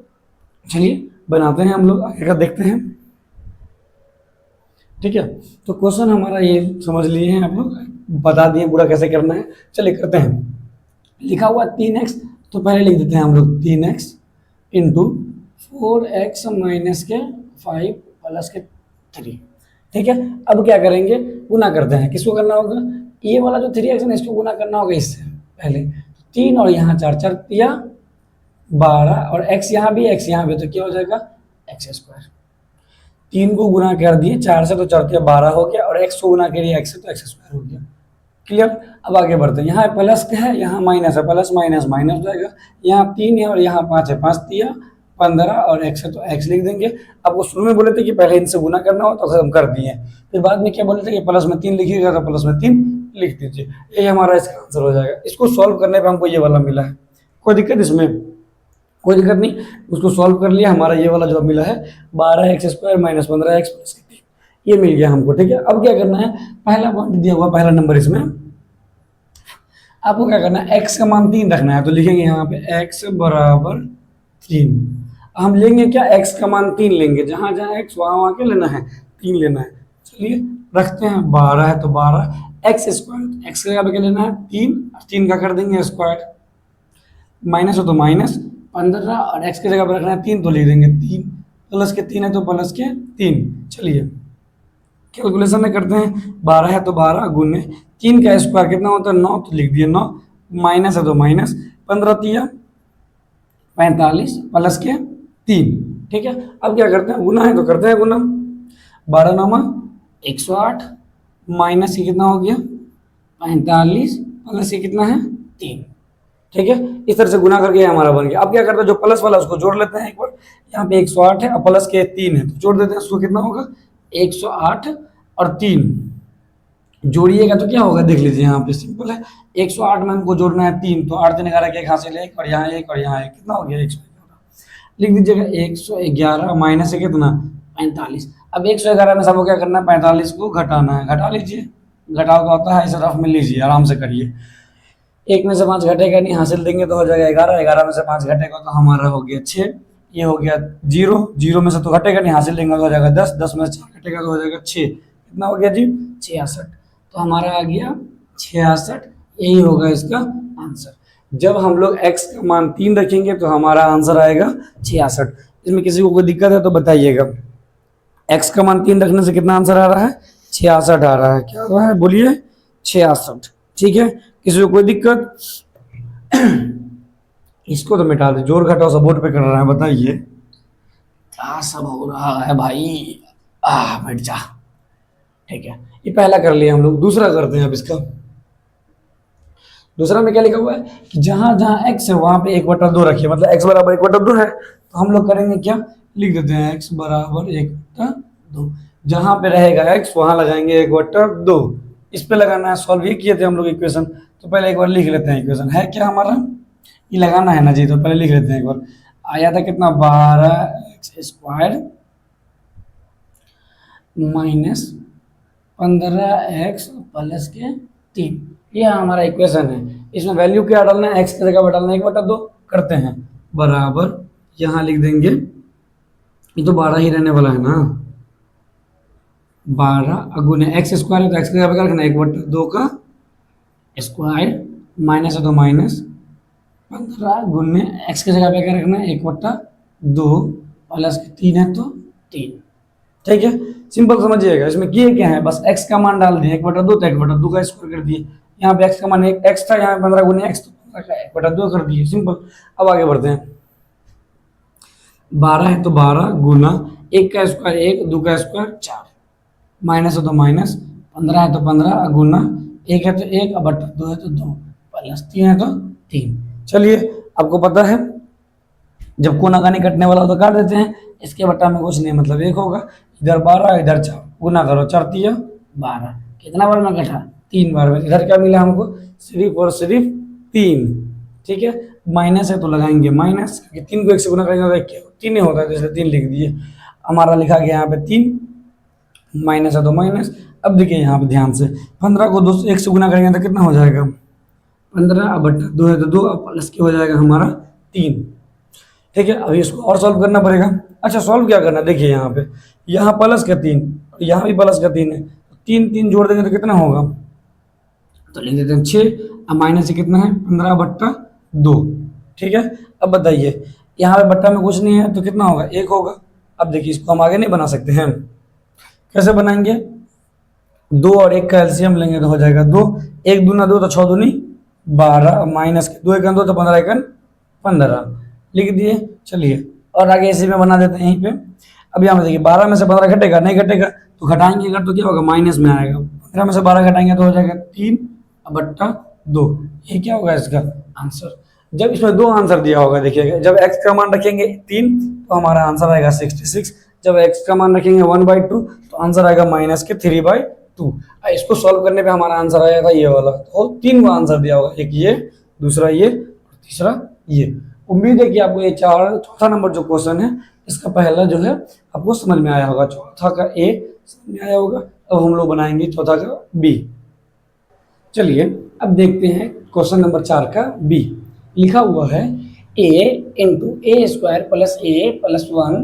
चलिए बनाते हैं हम लोग, आगे का देखते हैं, ठीक है। तो क्वेश्चन हमारा ये समझ लिए हैं आप लोग, बता दिए पूरा कैसे करना है। चलिए करते हैं। लिखा हुआ 3x, तो पहले लिख देते हैं हम लोग 3x इंटू 4x माइनस के 5 प्लस के 3, ठीक है। अब क्या करेंगे, गुना करते हैं। किसको करना होगा, ये वाला जो 3x है इसको गुना करना होगा इससे पहले। 3 और यहाँ 4, 4 या 12 और x यहाँ भी x यहाँ भी, तो क्या हो जाएगा x स्क्वायर। 3 को गुना कर दिए 4 से, तो 4 या 12 हो गया, और x को गुना करिए x से, तो x स्क्वायर हो गया। क्लियर। अब आगे बढ़ते हैं। यहाँ प्लस का है, यहाँ माइनस है, प्लस माइनस माइनस हो जाएगा। यहाँ 3 है और यहाँ 5 है, 5 3 15 और x है, तो x लिख देंगे। आपको शुरू में बोले थे कि पहले इनसे गुना करना हो, तो हम कर दिए। फिर बाद में क्या बोले थे कि प्लस में 3 लिखिएगा, तो प्लस में 3 लिख दीजिए। ये हमारा इसका आंसर हो जाएगा। इसको सॉल्व करने पर हमको ये वाला मिला है, कोई दिक्कत इसमें, कोई दिक्कत नहीं। उसको सॉल्व कर लिया, हमारा ये वाला जो मिला है 12x square minus 15x plus 3, ये मिल गया हमको, ठीक है। अब क्या करना है, पहला पॉइंट दिया हुआ, पहला नंबर, इसमें आपको क्या करना है, x का मान 3 रखना है। तो लिखेंगे यहाँ पे x बराबर 3। हम लेंगे क्या, x का मान 3 लेंगे, जहाँ जहाँ x वहाँ के लेना है, 3 लेना है। चलिए रखते हैं, 12 है तो 12 x स्क्वायर, x का यहाँ पे क्या लेना है 3, 3 का कर देंगे स्क्वायर, माइनस हो तो माइनस 15 और x की जगह पर रखना है 3, तो लिख देंगे 3, प्लस के 3 है तो प्लस के 3। चलिए कैलकुलेशन में करते हैं, 12 है तो 12 गुने 3 का स्क्वायर कितना होता है 9, तो लिख दिए 9, माइनस है तो माइनस 15 3 45 प्लस के 3, ठीक है। अब क्या करते हैं, गुना है तो करते हैं गुना, 12 9 108 माइनस ये कितना हो गया 45 प्लस ये कितना है 3, ठीक है। इस तरह से गुना करके हमारा बन गया। अब क्या करते हैं, जो प्लस वाला उसको जोड़ लेते हैं एक बार। यहाँ पे 108 है और प्लस के 3 है, तो जोड़ देते हैं, उसको कितना होगा 108 और 3 जोड़िएगा तो क्या होगा, देख लीजिए यहाँ पे सिंपल है। 108 में हमको जोड़ना है 3, तो 8 दिन 11 के एक हासिल 1 और यहाँ 1 और यहाँ 1, कितना हो गया 111। लिख दीजिएगा 111 माइनस है कितना 45। अब 111 में सबको क्या करना है, 45 को घटाना है, घटा लीजिए, घटाओ का होता है, इसे रफ में लीजिए, आराम से करिए। 1 में से 5 घटेगा नहीं, हासिल देंगे तो हो जाएगा 11, 11 में से 5 घटेगा तो हमारा हो गया 6, ये हो गया 0, 0 में से तो घटेगा नहीं, हासिल देंगे तो हो जाएगा 10, 10 में से 4 घटेगा तो हो जाएगा 6, कितना हो गया जी 66। तो हमारा आ गया 66, यही होगा इसका आंसर। जब हम लोग x का मान 3 रखेंगे तो हमारा आंसर आएगा 66। इसमें किसी को कोई दिक्कत है तो बताइएगा। x का मान 3 रखने से कितना आंसर आ रहा है 66 आ रहा है, क्या आ रहा है बोलिए 66, ठीक है। किसी को कोई दिक्कत, इसको तो मिटा दे, जोर घटाओ सब बोर्ड पे कर रहा है, बताइए क्या सब हो रहा है भाई, बैठ जा, ठीक है। ये पहला कर लिया हम लोग, दूसरा करते हैं अब इसका। दूसरा में क्या लिखा हुआ है कि जहां जहां x है वहां पे 1/2 रखिए, मतलब x बराबर 1/2 है, तो हम लोग करेंगे क्या, लिख देते हैं x बराबर 1/2। जहां पे रहेगा x वहां लगाएंगे 1/2, इस पे लगाना है। सॉल्व ये किए थे हम लोग इक्वेशन, तो पहले एक बार लिख लेते हैं इक्वेशन है क्या हमारा, ये लगाना है ना जी, तो पहले लिख लेते हैं एक बार। आया था कितना 12x square minus 15x plus के 3, ये हमारा इक्वेशन है। इसमें वैल्यू क्या डालना है, x की जगह पर डालना है 1/2, करते हैं बराबर, यहाँ लिख देंगे, ये तो 12 ही रहने वाला है ना, 12 गुने x स्क्वायर है तो x की जगह पर रखना है 1/2 का स्क्वायर, माइनस है तो माइनस 15 गुने x की जगह पे क्या रखना है 1/2 प्लस के 3 है तो 3, ठीक है। सिंपल समझिएगा, इसमें किए क्या है, बस x का मान डाल दिए 1/2, तो 1/2 का स्क्वायर कर दिए। यहाँ पे x का मान x था, यहाँ 15 गुने x, तो 1/2 कर दिए, सिंपल। अब आगे बढ़ते हैं, 12 है तो 12 गुना 1 का स्क्वायर 1, 2 का स्क्वायर 4, माइनस है तो माइनस, 15 है तो 15 गुना 1 है तो 1, अब 2 है तो 2 प्लस 3 है तो 3। चलिए आपको पता है जब कोना का नहीं कटने वाला तो काट देते हैं, इसके बट्टा में कुछ नहीं, मतलब 1 होगा, इधर 12 इधर 4, गुना करो 4 3 12, कितना बार में कटा 3 बार में। इधर क्या मिला हमको सिर्फ और सिर्फ 3, ठीक है, माइनस है तो लगाएंगे माइनस, क्योंकि 3 को 1 से गुना करेंगे तो क्या 3 ही होता है, तो इसलिए 3 लिख दिए। हमारा लिखा गया यहाँ पे 3, माइनस है तो माइनस। अब देखिए यहाँ पे ध्यान से, 15 को 2 से 1 से गुना करेंगे तो कितना हो जाएगा 15, अब बट्टा 2 है तो 2, अब प्लस क्या हो जाएगा हमारा 3। ठीक है, अभी इसको और सॉल्व करना पड़ेगा। अच्छा, सॉल्व क्या करना है, देखिए यहाँ पे, यहाँ प्लस का 3, यहाँ भी प्लस का 3 है, तो 3 3 जोड़ देंगे तो कितना होगा, तो लिख देते हैं 6। अब माइनस से कितना है 15/2। ठीक है, अब बताइए यहाँ पे बट्टा में कुछ नहीं है तो कितना होगा 1 होगा। अब देखिए इसको हम आगे नहीं बना सकते हैं, कैसे बनाएंगे, 2 और 1 का एलसीएम लेंगे तो हो जाएगा 2, 1 दूना 2 तो 6 दूनी 12, माइनस के 2 एकन 2 तो 15 एकन 15 लिख दिए। चलिए और आगे इसी में बना देते हैं यहीं पे। अब यहाँ पे देखिए 12 में से 15 घटेगा, नहीं घटेगा तो घटाएंगे अगर तो क्या होगा माइनस में आएगा, 15 में से 12 घटाएंगे तो हो जाएगा 3/2। ये क्या होगा इसका आंसर। जब इसमें 2 आंसर दिया होगा, देखिएगा जब x का मान रखेंगे 3 तो हमारा आंसर आएगा 66, जब x का मान रखेंगे 1/2 तो आंसर आएगा माइनस के 3/2। इसको सॉल्व करने पे हमारा आंसर आया था ये वाला, तो 3 को आंसर दिया होगा, एक ये, दूसरा ये, तीसरा ये। उम्मीद है कि आपको ये चौथा नंबर जो क्वेश्चन है इसका पहला जो है आपको समझ में आया होगा, चौथा का ए समझ में आया होगा। अब हम लोग बनाएंगे चौथा का बी। चलिए अब देखते हैं क्वेश्चन नंबर 4 का बी। लिखा हुआ है a into A square plus A plus 1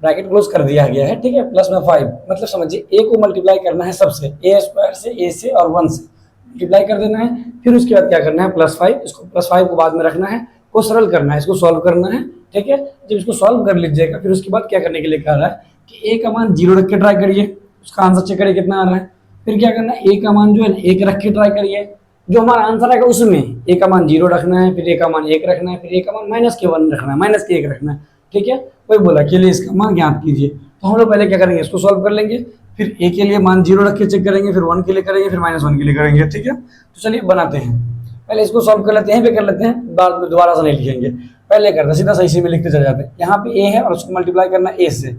bracket close कर दिया गया है, ठीक है, प्लस में 5, मतलब समझिए a को मल्टीप्लाई करना है सबसे, a स्क्वायर से, a से और 1 से मल्टीप्लाई कर देना है, फिर उसके बाद क्या करना है +5, इसको +5 को बाद में रखना है, को सरल करना है, इसको सॉल्व करना है। ठीक है, जब इसको सॉल्व कर लीजिएगा फिर उसके बाद क्या करने के लिए कह रहा है कि a का मान 0 रख के ट्राई करिए, उसका आंसर चेक करिए कितना आ रहा है। फिर क्या करना है, a का मान जो है ना 1 रख के ट्राई करिए, जो हमारा आंसर आएगा उसमें a का मान 0 रखना है, फिर a का मान 1 रखना है, फिर a का मान -1 रखना है, -1 रखना है। ठीक है, वही बोला के लिए इसका मान ज्ञात कीजिए। तो हम लोग पहले क्या करेंगे, इसको सॉल्व कर लेंगे, फिर a के लिए मान 0 रख के चेक करेंगे, फिर 1 के लिए करेंगे, फिर -1 के लिए करेंगे। ठीक है, तो चलिए बनाते हैं, पहले इसको सॉल्व कर लेते हैं, यहीं पे कर लेते हैं, बाद में दोबारा से नहीं लिखेंगे, पहले करते सीधा सा इसी में लिखते चले जाते हैं। यहाँ पे a है और उसको मल्टीप्लाई करना है a से,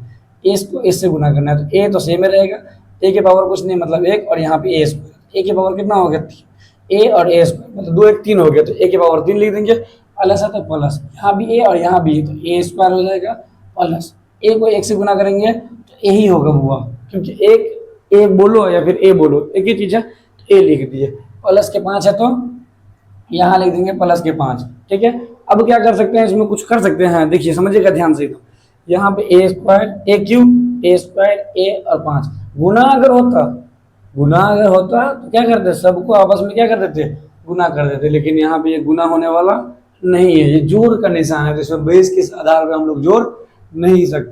a को a से गुना करना है, तो a तो सेम में रहेगा, a के पावर कुछ नहीं मतलब 1, और यहाँ पे a स्क्वायर, a के पावर कितना हो गया 3, a और a स्क्वायर मतलब 2 1 3 हो गया, तो a के पावर 3 लिख देंगे, प्लस है तो प्लस, यहाँ भी a और यहाँ भी, तो a स्क्वायर हो जाएगा प्लस, a को 1 से गुना करेंगे तो a ही होगा बुआ, क्योंकि एक a बोलो या फिर a बोलो एक ही चीज़ है, तो a लिख दिए, प्लस के 5 है तो यहाँ लिख देंगे प्लस के 5। ठीक है, अब क्या कर सकते हैं, इसमें कुछ कर सकते हैं, देखिए समझिएगा ध्यान से, तो यहाँ पे a square a cube a square a और 5 गुना अगर होता तो क्या करते, सबको आपस में क्या कर देते, गुना कर देते, लेकिन यहाँ पे ये गुना होने वाला नहीं है, ये जोड़ का निशान है, तो इसमें बेस के आधार पर हम लोग जोड़ नहीं सकते,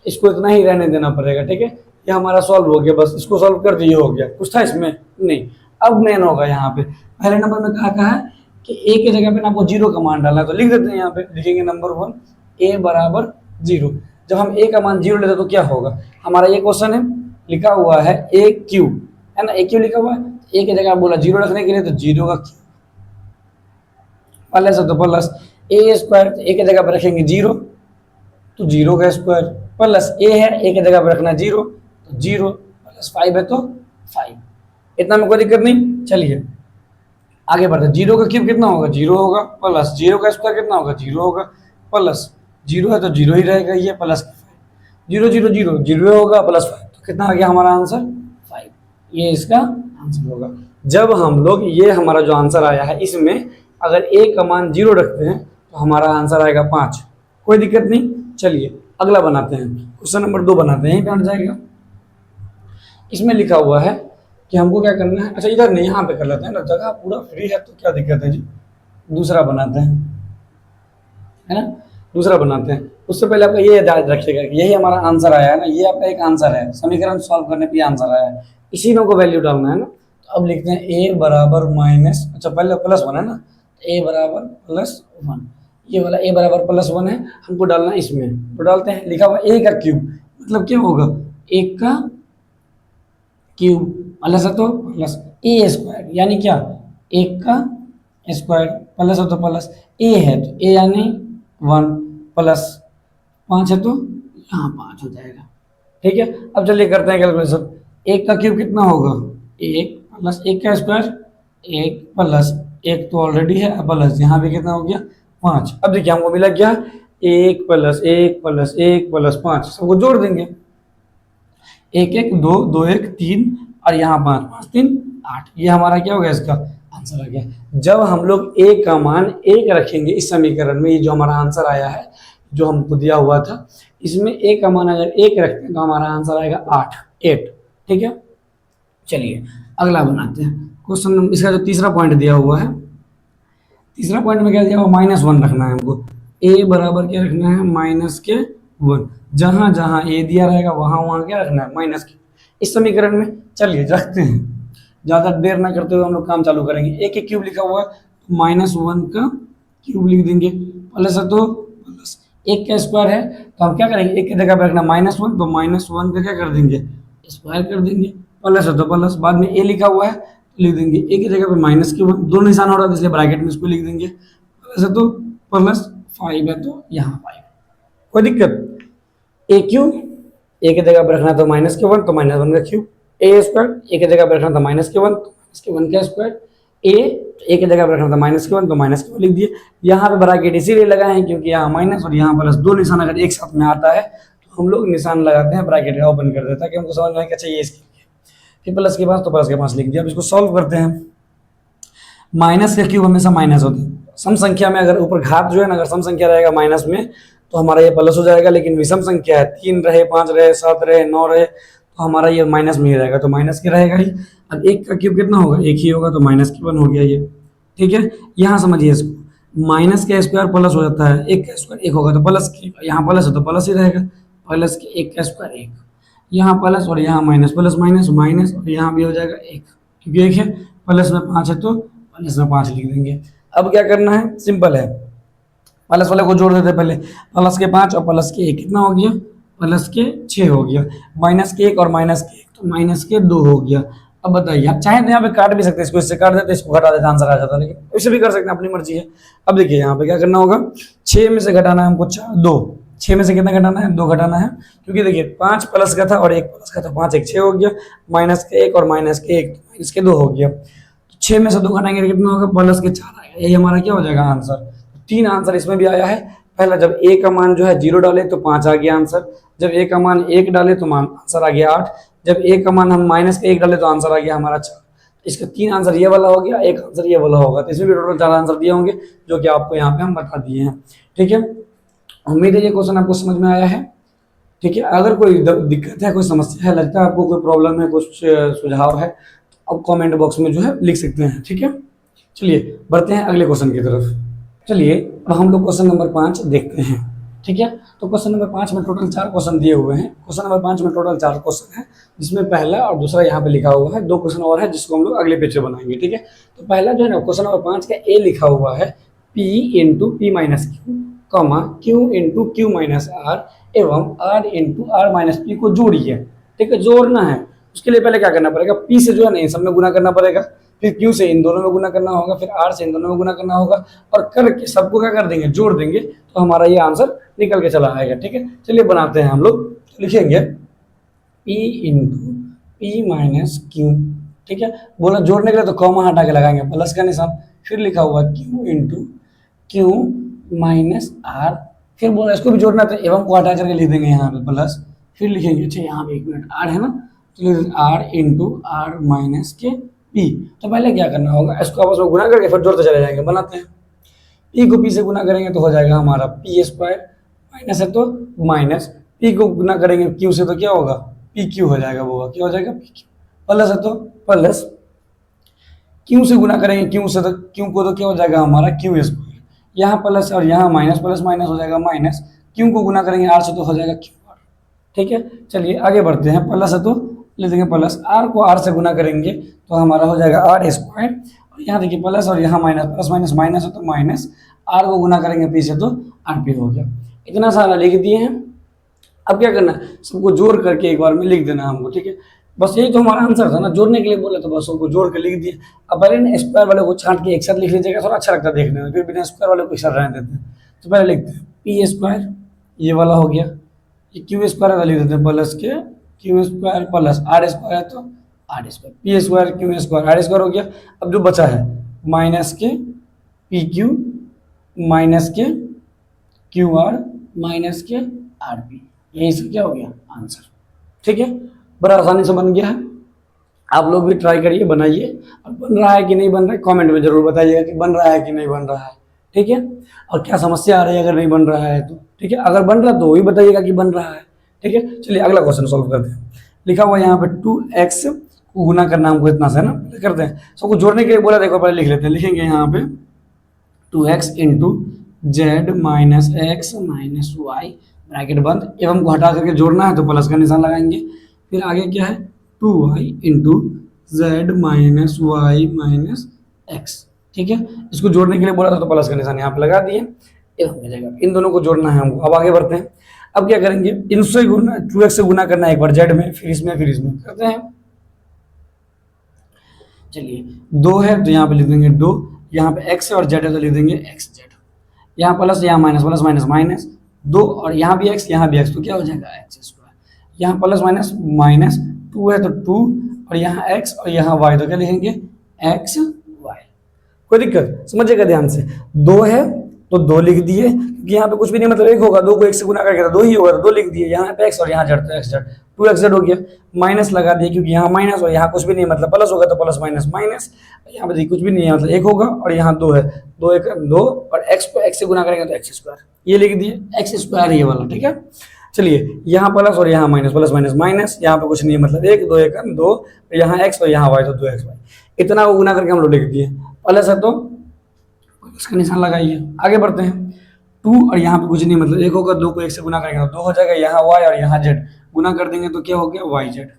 इसको इतना ही रहने देना पड़ेगा। ठीक है, ये हमारा सॉल्व हो गया, बस इसको सॉल्व कर दिए हो गया, कुछ था इसमें नहीं। अब मेन होगा यहाँ पे पहले नंबर में कहा है कि a की जगह पे ना आपको 0 का मान डालना है, तो लिख देते हैं, यहाँ पे लिखेंगे नंबर 1 a बराबर 0। जब हम a का मान 0 लेते तो क्या होगा, हमारा ये क्वेश्चन है लिखा हुआ है a क्यूब, है ना, a क्यूब लिखा हुआ है, a की जगह बोला 0 रखने के लिए, तो 0 का क्यूब प्लस है तो प्लस, a स्क्वायर a की जगह पर रखेंगे 0 तो 0 का स्क्वायर, प्लस a है a की जगह पर रखना 0 तो 0 प्लस 5 है तो 5, इतना में कोई दिक्कत नहीं। चलिए आगे बढ़ते, 0 का क्यूब कितना होगा 0 होगा, प्लस 0 का स्क्वायर कितना होगा 0 होगा, प्लस 0 है तो 0 ही रहेगा, ये प्लस 0 0 0 0 होगा, प्लस 5, तो कितना आ गया हमारा आंसर 5, ये इसका आंसर होगा। जब हम लोग ये हमारा जो आंसर आया है इसमें अगर a का मान 0 रखते हैं तो हमारा आंसर आएगा 5, कोई दिक्कत नहीं। चलिए अगला बनाते हैं, क्वेश्चन नंबर 2 बनाते हैं, यहीं पे हट जाएगा। इसमें लिखा हुआ है कि हमको क्या करना है, अच्छा इधर नहीं यहाँ पे कर लेते हैं ना, जगह पूरा फ्री है तो क्या दिक्कत है जी, दूसरा बनाते हैं, है ना, दूसरा बनाते हैं। उससे पहले आपका ये याद रखिएगा कि यही हमारा आंसर आया है ना, ये आपका एक आंसर है, समीकरण सॉल्व करने पे आंसर आया है, इसी में को वैल्यू डालना है ना। तो अब लिखते हैं a बराबर माइनस, अच्छा पहले +1 है ना, a बराबर +1, ये वाला a बराबर +1 है, हमको डालना है इसमें, तो डालते हैं, लिखा हुआ a का क्यूब मतलब क्या होगा 1 का क्यूब प्लस है तो प्लस a स्क्वायर, यानी क्या 1 का स्क्वायर, प्लस है तो प्लस, a है तो a यानी 1, प्लस 5 है तो यहाँ 5 हो जाएगा। ठीक है, अब चलिए करते हैं कैलकुलेशन, 1 का क्यूब कितना होगा 1 प्लस 1 का स्क्वायर 1 प्लस एक तो ऑलरेडी है, प्लस यहाँ पे कितना हो गया 5। अब देखिए हमको मिला क्या, 1 + 1 + 1 + 5, सबको जोड़ देंगे, 1 1 2 2 1 3 और यहाँ 5 5 3 8, ये हमारा क्या हो गया, इसका आंसर आ गया। जब हम लोग ए का मान 1 रखेंगे इस समीकरण में, ये जो हमारा आंसर आया है जो हमको दिया हुआ था, इसमें ए का मान अगर 1 रखते हैं तो हमारा आंसर आएगा 8 8। ठीक है, चलिए अगला बनाते हैं क्वेश्चन। इसका जो तीसरा पॉइंट दिया हुआ है, तीसरा पॉइंट में क्या दिया हुआ, -1 रखना है हमको। ए बराबर क्या रखना है, -1। जहां जहां ए दिया रहेगा वहां वहां क्या रखना है, माइनस के। इस समीकरण में चलिए रखते हैं, ज्यादा देर ना करते हुए हम लोग काम चालू करेंगे। ए के क्यूब लिखा हुआ है तो -1 का क्यूब लिख देंगे, प्लस है तो प्लस, 1 का स्क्वायर है तो हम क्या करेंगे, 1 की जगह पे रखना -1 तो -1 का क्या कर देंगे, स्क्वायर कर देंगे, प्लस है तो प्लस, बाद में ए लिखा हुआ है तो लिख देंगे ए की जगह पे -1, दो निशान हो रहा है इसलिए ब्रैकेट में इसको लिख देंगे, प्लस है तो प्लस, 5 है तो यहाँ 5। कोई दिक्कत, ए क्यूब ए की जगह पर रखना तो -1 तो -1 का क्यूब, ए स्क्वायर ए की जगह पर रखना था -1 तो -1 का स्क्वायर, ए की जगह पर रखना था -1 तो -1 लिख दिए। यहाँ पे ब्रैकेट इसीलिए लगाए हैं क्योंकि यहाँ माइनस और यहाँ प्लस, दो निशान अगर एक साथ में आता है तो हम लोग निशान लगाते हैं, ब्रैकेट का ओपन कर देता है कि हमको समझ में चाहिए इसके लिए। फिर प्लस के पास तो प्लस के पास लिख दिया। अब इसको सॉल्व करते हैं। माइनस का क्यूब हमेशा माइनस होता है, सम संख्या में अगर ऊपर घात जो है ना, अगर सम संख्या रहेगा माइनस में तो हमारा ये प्लस हो जाएगा, लेकिन विषम संख्या है, 3 रहे 5 रहे 7 रहे 9 रहे तो हमारा ये माइनस में ही रहेगा, तो माइनस के रहेगा ही। अब 1 का क्यूब कितना होगा, 1 ही होगा तो -1 हो गया ये। ठीक है, यहाँ समझिए इसको, माइनस का स्क्वायर प्लस हो जाता है, 1 का स्क्वायर 1 होगा तो प्लस की, यहाँ प्लस है तो प्लस ही रहेगा, प्लस के 1 का स्क्वायर 1, यहाँ प्लस और यहाँ माइनस, प्लस माइनस माइनस और यहाँ भी हो जाएगा 1, क्योंकि 1 है, प्लस में 5 है तो प्लस में 5 लिख देंगे। अब क्या करना है, सिंपल है, प्लस वाले को जोड़ देते पहले, प्लस के 5 और प्लस के 1 कितना हो गया, प्लस के 6 हो गया, माइनस के 1 और माइनस के 1 तो माइनस के 2 हो गया। अब बताइए, आप चाहे तो यहाँ पे काट भी सकते हैं, इसको इससे काट देते, इसको घटा देते, आंसर आ जाता, लेकिन इसे भी कर सकते हैं, अपनी मर्जी है। अब देखिए यहाँ पे क्या करना होगा, 6 में से घटाना है हमको 2, 6 में से कितना घटाना है, 2 घटाना है, क्योंकि देखिए 5 प्लस का था और 1 प्लस का था, 5 1 6 हो गया, माइनस के 1 और माइनस के 1 माइनस के 2 हो गया। 6 में से 2 घटाएंगे कितना होगा, प्लस के 4 आएगा, यही हमारा क्या हो जाएगा आंसर। 3 आंसर इसमें भी आया है। पहला, जब ए का मान जो है 0 डाले तो 5 आ गया आंसर, जब ए का मान 1 डाले तो आंसर आ गया 8, जब ए का मान हम -1 डाले तो आंसर आ गया हमारा 4। इसका 3 आंसर ये वाला हो गया, 1 आंसर ये वाला होगा, तो इसमें भी टोटल 4 आंसर दिए होंगे जो कि आपको यहाँ पे हम बता दिए हैं। ठीक है, उम्मीद है ये क्वेश्चन आपको समझ में आया है। ठीक है, अगर कोई दिक्कत है, कोई समस्या है, लगता है आपको कोई प्रॉब्लम है, कुछ सुझाव है, आप कमेंट बॉक्स में जो है लिख सकते हैं। ठीक है, चलिए बढ़ते हैं अगले क्वेश्चन की तरफ। चलिए अब हम लोग क्वेश्चन नंबर 5 देखते हैं। ठीक है, तो क्वेश्चन नंबर 5 में टोटल 4 क्वेश्चन दिए हुए हैं। क्वेश्चन नंबर 5 में टोटल 4 क्वेश्चन है, जिसमें पहला और दूसरा यहाँ पे लिखा हुआ है, 2 क्वेश्चन और है जिसको हम लोग अगले पेज पे बनाएंगे। ठीक है, तो पहला जो है ना, क्वेश्चन नंबर 5 का ए लिखा हुआ है P × P - Q, Q × Q - R एवं R × R - P को जोड़िए। ठीक है, जोड़ना है, उसके लिए पहले क्या करना पड़ेगा, P से जो है ना इन सब में गुना करना पड़ेगा, फिर Q से इन दोनों में गुना करना होगा, फिर R से इन दोनों में गुना करना होगा, और करके सबको क्या कर देंगे, जोड़ देंगे, तो हमारा ये आंसर निकल के चला आएगा। ठीक है, चलिए बनाते हैं हम लोग। तो लिखेंगे P × P - Q। ठीक है, बोला जोड़ने के लिए तो कॉमा हटा के लगाएंगे, प्लस का निशान, फिर लिखा हुआ Q × Q - R, फिर बोला इसको भी जोड़ना था, एवं को हटा करके लिख देंगे यहाँ पे प्लस, फिर लिखेंगे, अच्छा यहाँ पे 1 मिनट, R है ना, तो लिख देंगे R × R - के P। तो पहले क्या करना होगा, इसको आपस में गुना करके फिर जोड़ते चले जाएंगे। बनाते हैं, P को P से गुना करेंगे तो हो जाएगा हमारा P², माइनस है तो माइनस, P को गुना करेंगे Q से तो क्या होगा, PQ हो जाएगा, वो क्या हो जाएगा, PQ, प्लस है तो प्लस, Q से गुना करेंगे Q से तो Q को तो क्या हो जाएगा हमारा Q², यहाँ प्लस और यहाँ माइनस, प्लस माइनस हो जाएगा माइनस, Q को गुना करेंगे R से तो हो जाएगा QR। ठीक है, चलिए आगे बढ़ते हैं। प्लस है तो ले देंगे प्लस, R को R से गुना करेंगे तो हमारा हो जाएगा R², और यहाँ देखिए प्लस और यहाँ माइनस, प्लस माइनस माइनस है तो माइनस, R को गुना करेंगे P से तो RP हो गया। इतना सारा लिख दिए हैं। अब क्या करना है, सबको जोड़ करके एक बार में लिख देना हमको। ठीक है, बस यही तो हमारा आंसर था ना, जोड़ने के लिए बोला तो बस सबको जोड़ के लिख दिए। अब पहले ना स्क्वायर वाले को छांट के एक साथ लिख लीजिएगा, थोड़ा अच्छा लगता है देखने में, फिर बिना स्क्वायर वाले को एक साथ रहने देते हैं। तो पहले लिखते हैं P², ये वाला हो गया, ये Q² वाला लिख देते हैं, प्लस के Q² प्लस R² है तो R², P² Q² R² हो गया। अब जो बचा है माइनस के पी क्यू माइनस के क्यू आर माइनस के आर पी, यही इसका क्या हो गया आंसर। ठीक है, बड़ा आसानी से बन गया है। आप लोग भी ट्राई करिए, बनाइए, और बन रहा है कि नहीं बन रहा है कमेंट में जरूर बताइएगा कि बन रहा है कि नहीं बन रहा है। ठीक है, और क्या समस्या आ रही है अगर नहीं बन रहा है तो। ठीक है, अगर बन रहा है तो वही बताइएगा कि बन रहा है। ठीक है, चलिए अगला क्वेश्चन सॉल्व करते हैं। लिखा हुआ है यहाँ पे 2x को गुना करना हमको इतना से ना, करते हैं सबको जोड़ने के लिए बोला, देखो पहले लिख लेते हैं। लिखेंगे यहाँ पे 2x into Z minus X minus Y bracket बंद, एवं को हटा करके जोड़ना है तो प्लस का निशान लगाएंगे। फिर आगे क्या है 2y into Z minus Y minus X. ठीक है, इसको जोड़ने के लिए बोला था तो प्लस का निशान यहाँ पे लगा दिए, एवं हो जाएगा। इन दोनों को जोड़ना है हमको। अब आगे बढ़ते हैं। अब क्या करेंगे, इनसे गुना 2x से गुना करना है एक बार जेड में, फिर इसमें करते हैं। चलिए 2 है तो यहाँ पे लिख देंगे 2, यहाँ पे x है और z है तो लिख देंगे x z। यहाँ प्लस यहाँ माइनस, प्लस माइनस माइनस 2, और यहाँ भी x यहाँ भी x, तो क्या हो जाएगा एक्स स्क्वायर। यहाँ प्लस माइनस माइनस 2 है तो 2, और यहाँ x और यहाँ y, तो क्या लिखेंगे एक्स वाई। कोई दिक्कत, समझिएगा ध्यान से। 2 है तो 2 लिख दिए, क्योंकि यहाँ पे कुछ भी नहीं, मतलब 1 होगा, 2 को 1 से गुना करके 2 ही होगा तो 2 लिख दिए। यहाँ पे x और यहाँ z तो x z, 2xz हो गया। माइनस लगा दिए क्योंकि यहाँ माइनस और यहाँ कुछ भी नहीं, मतलब प्लस होगा तो प्लस माइनस माइनस। यहाँ पे देखिए कुछ भी नहीं है, मतलब 1 होगा और यहाँ 2 है, 2 1 2, और x को x से गुना करेंगे तो एक्स स्क्वायर, ये लिख दिए एक्स स्क्वायर ये वाला। ठीक है, चलिए यहाँ प्लस और यहाँ माइनस, प्लस माइनस माइनस, यहाँ पे कुछ नहीं है, मतलब 1 2 1 2, यहाँ x और यहाँ y तो 2xy, इतना को गुना करके हम लोग लिख दिए। प्लस है तो इसका निशान लगाइए। आगे बढ़ते हैं। 2 और यहाँ पे कुछ नहीं, मतलब 1 होगा, 2 को 1 से गुना करेंगे तो 2 हो जाएगा, यहाँ y और यहाँ z गुना कर देंगे तो क्या हो गया वाई जेड।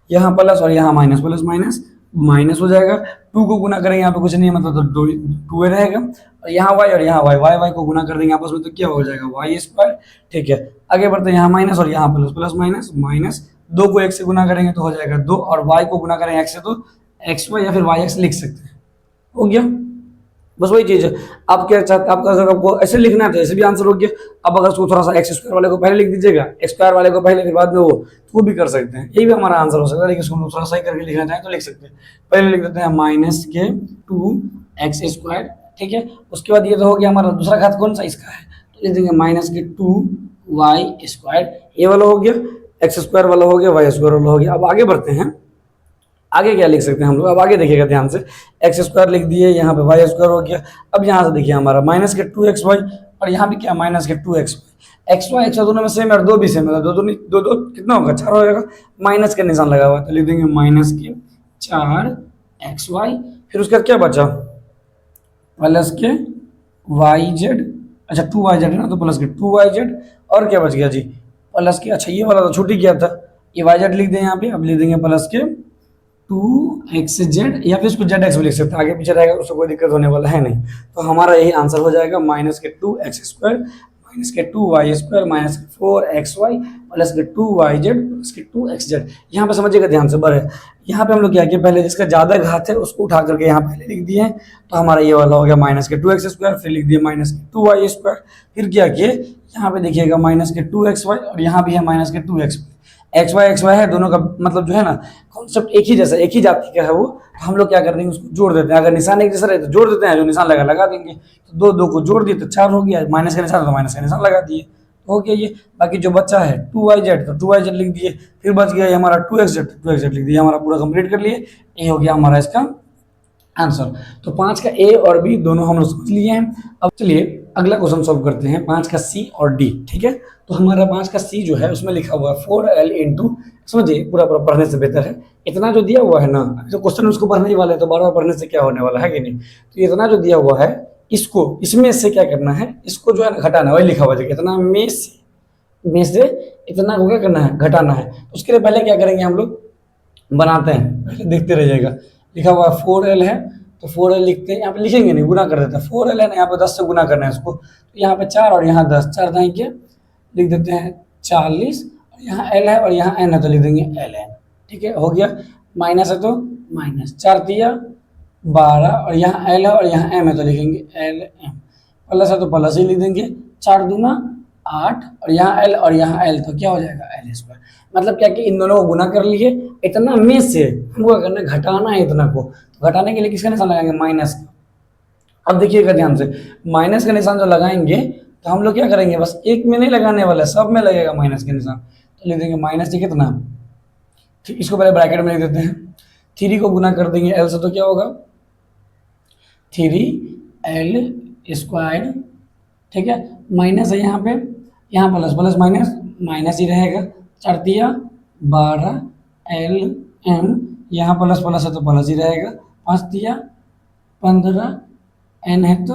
यहाँ प्लस और यहाँ माइनस, प्लस माइनस माइनस हो जाएगा। 2 को गुना करेंगे, यहाँ पे कुछ नहीं है, मतलब तो 2 रहेगा, और यहाँ y और यहाँ y को गुना कर देंगे आपस में तो क्या हो जाएगा वाई स्क्वायर। ठीक है, आगे बढ़ते हैं। यहाँ माइनस और यहाँ प्लस, प्लस माइनस माइनस, 2 को 1 से गुना करेंगे तो हो जाएगा 2, और y को गुना करेंगे x से तो xy या फिर yx लिख सकते हैं। हो गया, बस वही चीज है। आप क्या चाहते, आपका अगर आपको ऐसे लिखना है तो ऐसे भी आंसर हो गया। अब अगर उसको थोड़ा सा एक्स स्क्वायर वाले को पहले लिख दीजिएगा, एक्स स्क्वायर वाले को पहले फिर बाद में वो भी कर सकते हैं, यही भी हमारा आंसर हो सकता है। लेकिन उसको थोड़ा सही करके लिखना चाहें तो लिख सकते हैं। पहले लिख देते हैं माइनस के 2x स्क्वायर। ठीक है, उसके बाद ये तो हो गया हमारा दूसरा घात कौन सा इसका है, तो लिख देंगे माइनस के 2y स्क्वायर, ये वाला हो गया, एक्स स्क्वायर वाला हो गया, वाई स्क्वायर वाला हो गया। अब आगे बढ़ते हैं। आगे क्या लिख सकते हैं हम लोग, अब आगे देखिएगा ध्यान से। एक्स स्क्वायर लिख दिए, यहाँ पे वाई स्क्वायर हो गया। अब यहाँ से देखिए हमारा माइनस के 2xy, और यहाँ भी क्या माइनस के 2xy। एक्स वाई दोनों में सेम है और 2 भी सेम है, दो कितना होगा 4 हो जाएगा। माइनस का निशान लगा हुआ है तो लिख देंगे माइनस के 4xy। फिर उसके बाद क्या बचा, प्लस के yz, अच्छा 2yz है ना, तो प्लस के 2yz, और क्या बच गया जी प्लस के, अच्छा ये वाला तो छूट ही गया था, ये yz लिख दें यहाँ पे। अब लिख देंगे प्लस के 2xz, या फिर इसको zx भी लिख सकते हैं, आगे पीछे रहेगा उससे कोई दिक्कत होने वाला है नहीं। तो हमारा यही आंसर हो जाएगा माइनस के 2x स्क्वायर माइनस के 2y स्क्वायर माइनस के 4xy प्लस के 2yz प्लस के 2xz। यहाँ पे समझिएगा ध्यान से, बड़े यहाँ पे हम लोग क्या किए, पहले जिसका ज्यादा घात है उसको उठा करके यहाँ पहले लिख दिए हैं, तो हमारा ये वाला हो गया माइनस के 2x स्क्वायर, फिर लिख दिए माइनस के 2y स्क्वायर। फिर क्या किए, यहाँ पे देखिएगा माइनस के 2xy, और यहाँ भी है माइनस के 2x। एक्स वाई है, दोनों का मतलब जो है ना कॉन्सेप्ट एक ही जैसा, एक ही जाति का है वो, तो हम लोग क्या कर देंगे उसको जोड़ देते हैं। अगर निशान एक जैसा रहे तो जोड़ देते हैं, जो निशान लगा देंगे। तो 2 2 को जोड़ दिए तो 4 हो गया, माइनस का निशान तो माइनस का निशान लगा दिए, तो हो गया ये। बाकी जो बच्चा है 2yz, तो 2yz लिख दिए। फिर बच गया हमारा 2xz लिख दिया, हमारा पूरा कंप्लीट कर लिए। ये हो गया हमारा इसका आंसर। तो 5 का ए और बी दोनों हम लोग समझ लिए हैं। अब चलिए अगला क्वेश्चन सॉल्व करते हैं, 5 का सी और डी। ठीक है, तो हमारा 5 का सी जो है उसमें लिखा हुआ है 4l इंटू, समझिए पूरा पढ़ने से बेहतर है, इतना जो दिया हुआ है ना, अभी तो क्वेश्चन उसको पढ़ने ही वाले हैं, तो बार बार पढ़ने से क्या होने वाला है कि नहीं। तो इतना जो दिया हुआ है इसको, इसमें से क्या करना है, इसको जो है ना घटाना है, वही लिखा हुआ है इतना में से इतना को क्या करना है, घटाना है। तो उसके लिए पहले क्या करेंगे हम लोग, बनाते हैं, पहले देखते रहिएगा। लिखा हुआ 4l है तो 4l लिखते हैं, यहाँ पे लिखेंगे नहीं, गुना कर देते हैं। 4l है ना, यहाँ पे 10 से गुना करना है इसको, तो यहाँ पे 4 और यहाँ 10, 4 दाएं के लिख देते हैं 40, और यहाँ l है और यहाँ n है तो लिख देंगे ln। ठीक है, हो गया। माइनस है तो माइनस, 4 दिया 12, और यहाँ l है और यहाँ m है तो लिखेंगे lm। प्लस है तो प्लस ही लिख देंगे, 4 दूना 8, और यहाँ l और यहाँ l तो क्या हो जाएगा l स्क्वायर। मतलब क्या कि इन दोनों को गुना कर लिए, इतना में से हमको क्या करना है, घटाना है इतना को। तो घटाने के लिए किसका निशान लगाएंगे, माइनस का। अब देखिएगा ध्यान से, माइनस का निशान जो लगाएंगे तो हम लोग क्या करेंगे, बस एक में नहीं लगाने वाला, सब में लगेगा माइनस का निशान। तो लिख देंगे माइनस कितना, ठीक, इसको पहले ब्रैकेट में लिख देते हैं। 3 को गुना कर देंगे एल से तो क्या होगा 3L², ठीक है, माइनस है यहाँ पे, यहाँ प्लस प्लस माइनस माइनस ही रहेगा, 4×3 = 12 L M, यहाँ प्लस प्लस है तो प्लस ही रहेगा, 5×3 = 15 N है तो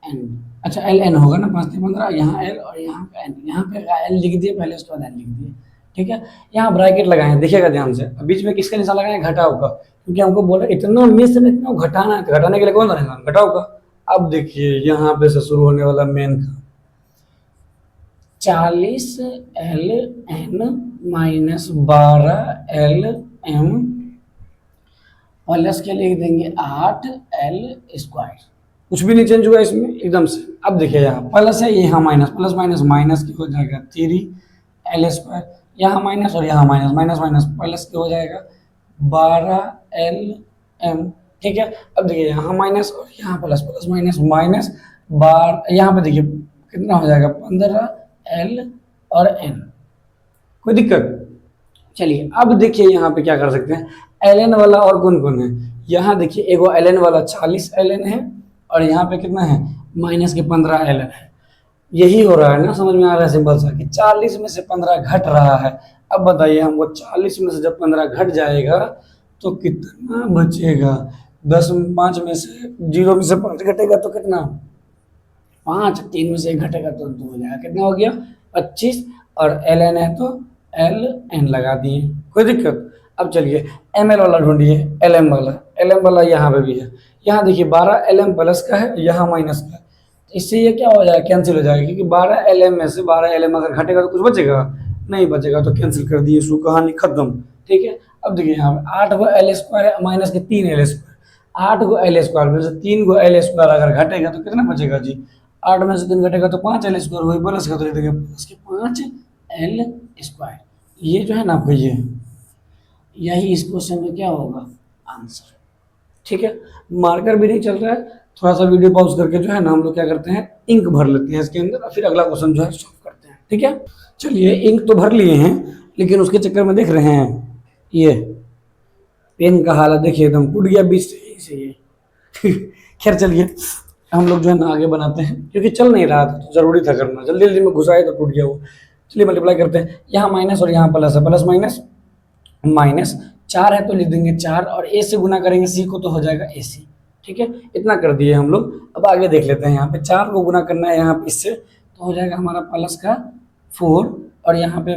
N, अच्छा L N होगा ना, 5×3 = 15, यहाँ L और यहाँ पे N, यहाँ पे L लिख दिए पहले, उसके बाद N लिख दिए, ठीक है। यहाँ ब्रैकेट लगाए, देखिएगा ध्यान से, बीच में किसका निशान लगाए, घटाव का, क्योंकि हमको बोला इतना में से इतना घटाना है, तो घटाने के लिए कौन सा निशान, घटाव का। अब देखिए यहाँ पे से शुरू होने वाला मेन का, 40LN - 12LM प्लस के लिख देंगे 8L², कुछ भी नहीं चेंज हुआ इसमें एकदम से। अब देखिए यहाँ प्लस है, यहाँ माइनस, प्लस माइनस माइनस की हो जाएगा 3L², यहाँ माइनस और यहाँ माइनस, माइनस माइनस प्लस के हो जाएगा 12LM, ठीक है। अब देखिए यहाँ माइनस और यहाँ प्लस, प्लस माइनस माइनस 12, यहाँ पे देखिए कितना हो जाएगा 15L और N, कोई दिक्कत। चलिए अब देखिए यहाँ पे क्या कर सकते हैं, Ln वाला और कौन कौन है, यहाँ देखिए एगो Ln वाला 40Ln है, और यहाँ पे कितना है माइनस के 15Ln है। यही हो रहा है ना, समझ में आ रहा है सिंपल सा, कि 40 में से 15 घट रहा है। अब बताइए हमको 40 में से जब 15 घट जाएगा तो कितना बचेगा, 10 5 में से 0 में से 5 घटेगा तो कितना 5, 3 में से 1 घटेगा तो 2 हो जाएगा, कितना हो गया 25, और Ln है तो Ln लगा दिए, कोई दिक्कत। अब चलिए Ml वाला ढूंढिए, Lm वाला यहाँ पे भी है, यहाँ देखिए 12Lm प्लस का है, यहाँ माइनस का है, इससे ये क्या हो जाएगा, कैंसिल हो जाएगा, क्योंकि 12Lm में से 12Lm अगर घटेगा तो कुछ बचेगा नहीं बचेगा, तो कैंसिल कर दिए, सो कहानी खत्म, ठीक है। अब देखिए यहाँ पे 8 गो L² है माइनस के 3L², 8 गो L² में से 3 गो L² अगर घटेगा तो कितना बचेगा जी, 8 में से 3 घटेगा तो 5L², वही प्लस का तो लिख देंगे प्लस के 5L², ये जो है ना आपको ये यही इस क्वेश्चन में क्या होगा आंसर, ठीक है। मार्कर भी नहीं चल रहा है, थोड़ा सा वीडियो पॉज करके जो है ना हम लोग क्या करते हैं इंक भर लेते हैं इसके अंदर, और फिर अगला क्वेश्चन जो है सॉल्व करते हैं, ठीक है। चलिए इंक तो भर लिए हैं, लेकिन उसके चक्कर में देख रहे हैं ये पेन का हालत देखिए एकदम टूट गया बीच से ये खैर चलिए हम लोग जो है ना आगे बनाते हैं, क्योंकि चल नहीं रहा था तो जरूरी था करना, जल्दी जल्दी में घुसाए तो टूट गया वो। चलिए मल्टीप्लाई करते हैं, यहाँ माइनस और यहाँ प्लस है, प्लस माइनस माइनस, 4 है तो लिख देंगे 4, और ए से गुना करेंगे सी को तो हो जाएगा AC, ठीक है। इतना कर दिए हम लोग, अब आगे देख लेते हैं, यहाँ पे 4 को गुना करना है यहाँ पे इससे, तो हो जाएगा हमारा प्लस का 4, और यहाँ पे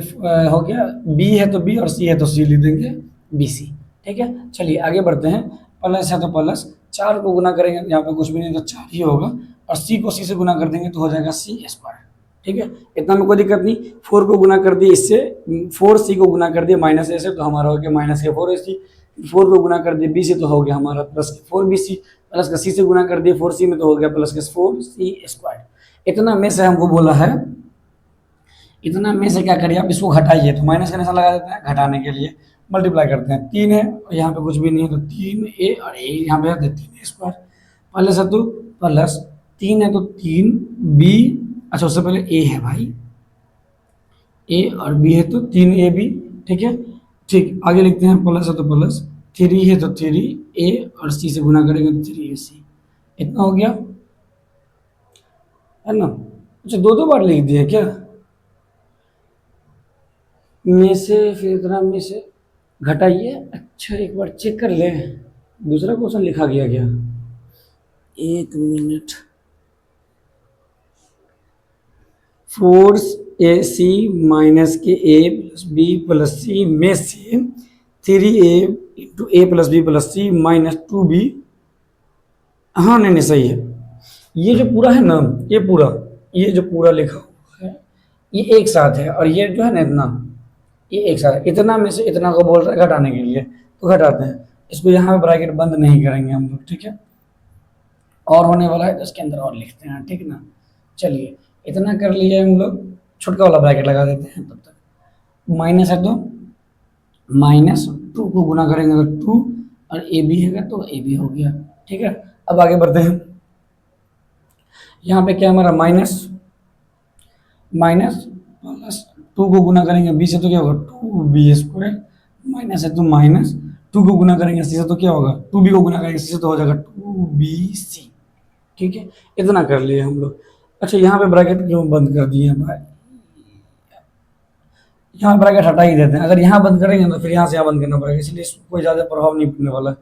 हो गया B है तो B और C है तो C लिख देंगे BC, ठीक है। चलिए आगे बढ़ते हैं, प्लस है तो प्लस, 4 को गुना करेंगे यहाँ पे कुछ भी नहीं तो 4 ही होगा, और C को C से गुना कर देंगे तो हो जाएगा C², ठीक है। इतना में कोई दिक्कत नहीं। 4 को गुना कर दिए इससे, 4C को गुना कर दिए माइनस ए से तो हमारा हो गया माइनस के 4AC, 4 को गुना कर दिए B से तो हो गया हमारा प्लस के 4BC, प्लस का C से गुना कर दिए 4C में तो हो गया प्लस के 4C²। इतना में से हमको बोला है, इतना में से क्या करिए आप इसको घटाइए, तो माइनस का निशान लगा देते हैं घटाने के लिए, मल्टीप्लाई करते हैं, 3 है और यहाँ पे कुछ भी नहीं है तो 3A और A यहाँ पे 3A², प्लस है तो प्लस, 3 है तो 3B, अच्छा उससे पहले A है भाई, A और B है तो 3AB, ठीक है। ठीक आगे लिखते हैं, प्लस है तो प्लस, 3 है तो 3A और C से गुना करेंगे तो 3AC, इतना हो गया है ना। अच्छा 2 बार लिख दिया क्या, में से फिर इतना में से घटाइए, अच्छा एक बार चेक कर ले, दूसरा क्वेश्चन लिखा गया क्या, 1 मिनट, 4AC माइनस के A plus B plus C में से 3A into A plus B plus C minus 2B, हाँ नहीं सही है, ये जो पूरा है ना, ये जो पूरा लिखा हुआ है ये एक साथ है, और ये जो है ना इतना, ये एक साथ है, इतना में से इतना को बोल रहा है घटाने के लिए, तो घटाते हैं इसको, यहाँ पे ब्रैकेट बंद नहीं करेंगे हम लोग, ठीक है। और होने वाला है तो इसके अंदर और लिखते हैं, ठीक ना। चलिए इतना कर लिए हम लोग, छोटका वाला ब्रैकेट लगा देते हैं तब तक, माइनस है तो माइनस, 2 को गुना करेंगे तो 2, और AB है तो AB हो गया, ठीक है। अब आगे बढ़ते हैं, यहाँ पे क्या हमारा माइनस माइनस प्लस 2 को गुना करेंगे बी से तो क्या होगा 2b² माइनस है तो माइनस 2 को गुना करेंगे सी से तो क्या होगा 2b को गुना करेंगे सी से तो हो जाएगा 2bc। ठीक है, इतना कर लिए हम लोग। अच्छा यहाँ पे ब्रैकेट क्यों बंद कर दिए हैं भाई, यहाँ ब्रैकेट हटा ही देते हैं। अगर यहाँ बंद करेंगे तो फिर यहाँ से यहाँ बंद करना पड़ेगा, इसलिए कोई ज़्यादा प्रभाव नहीं पड़ने वाला।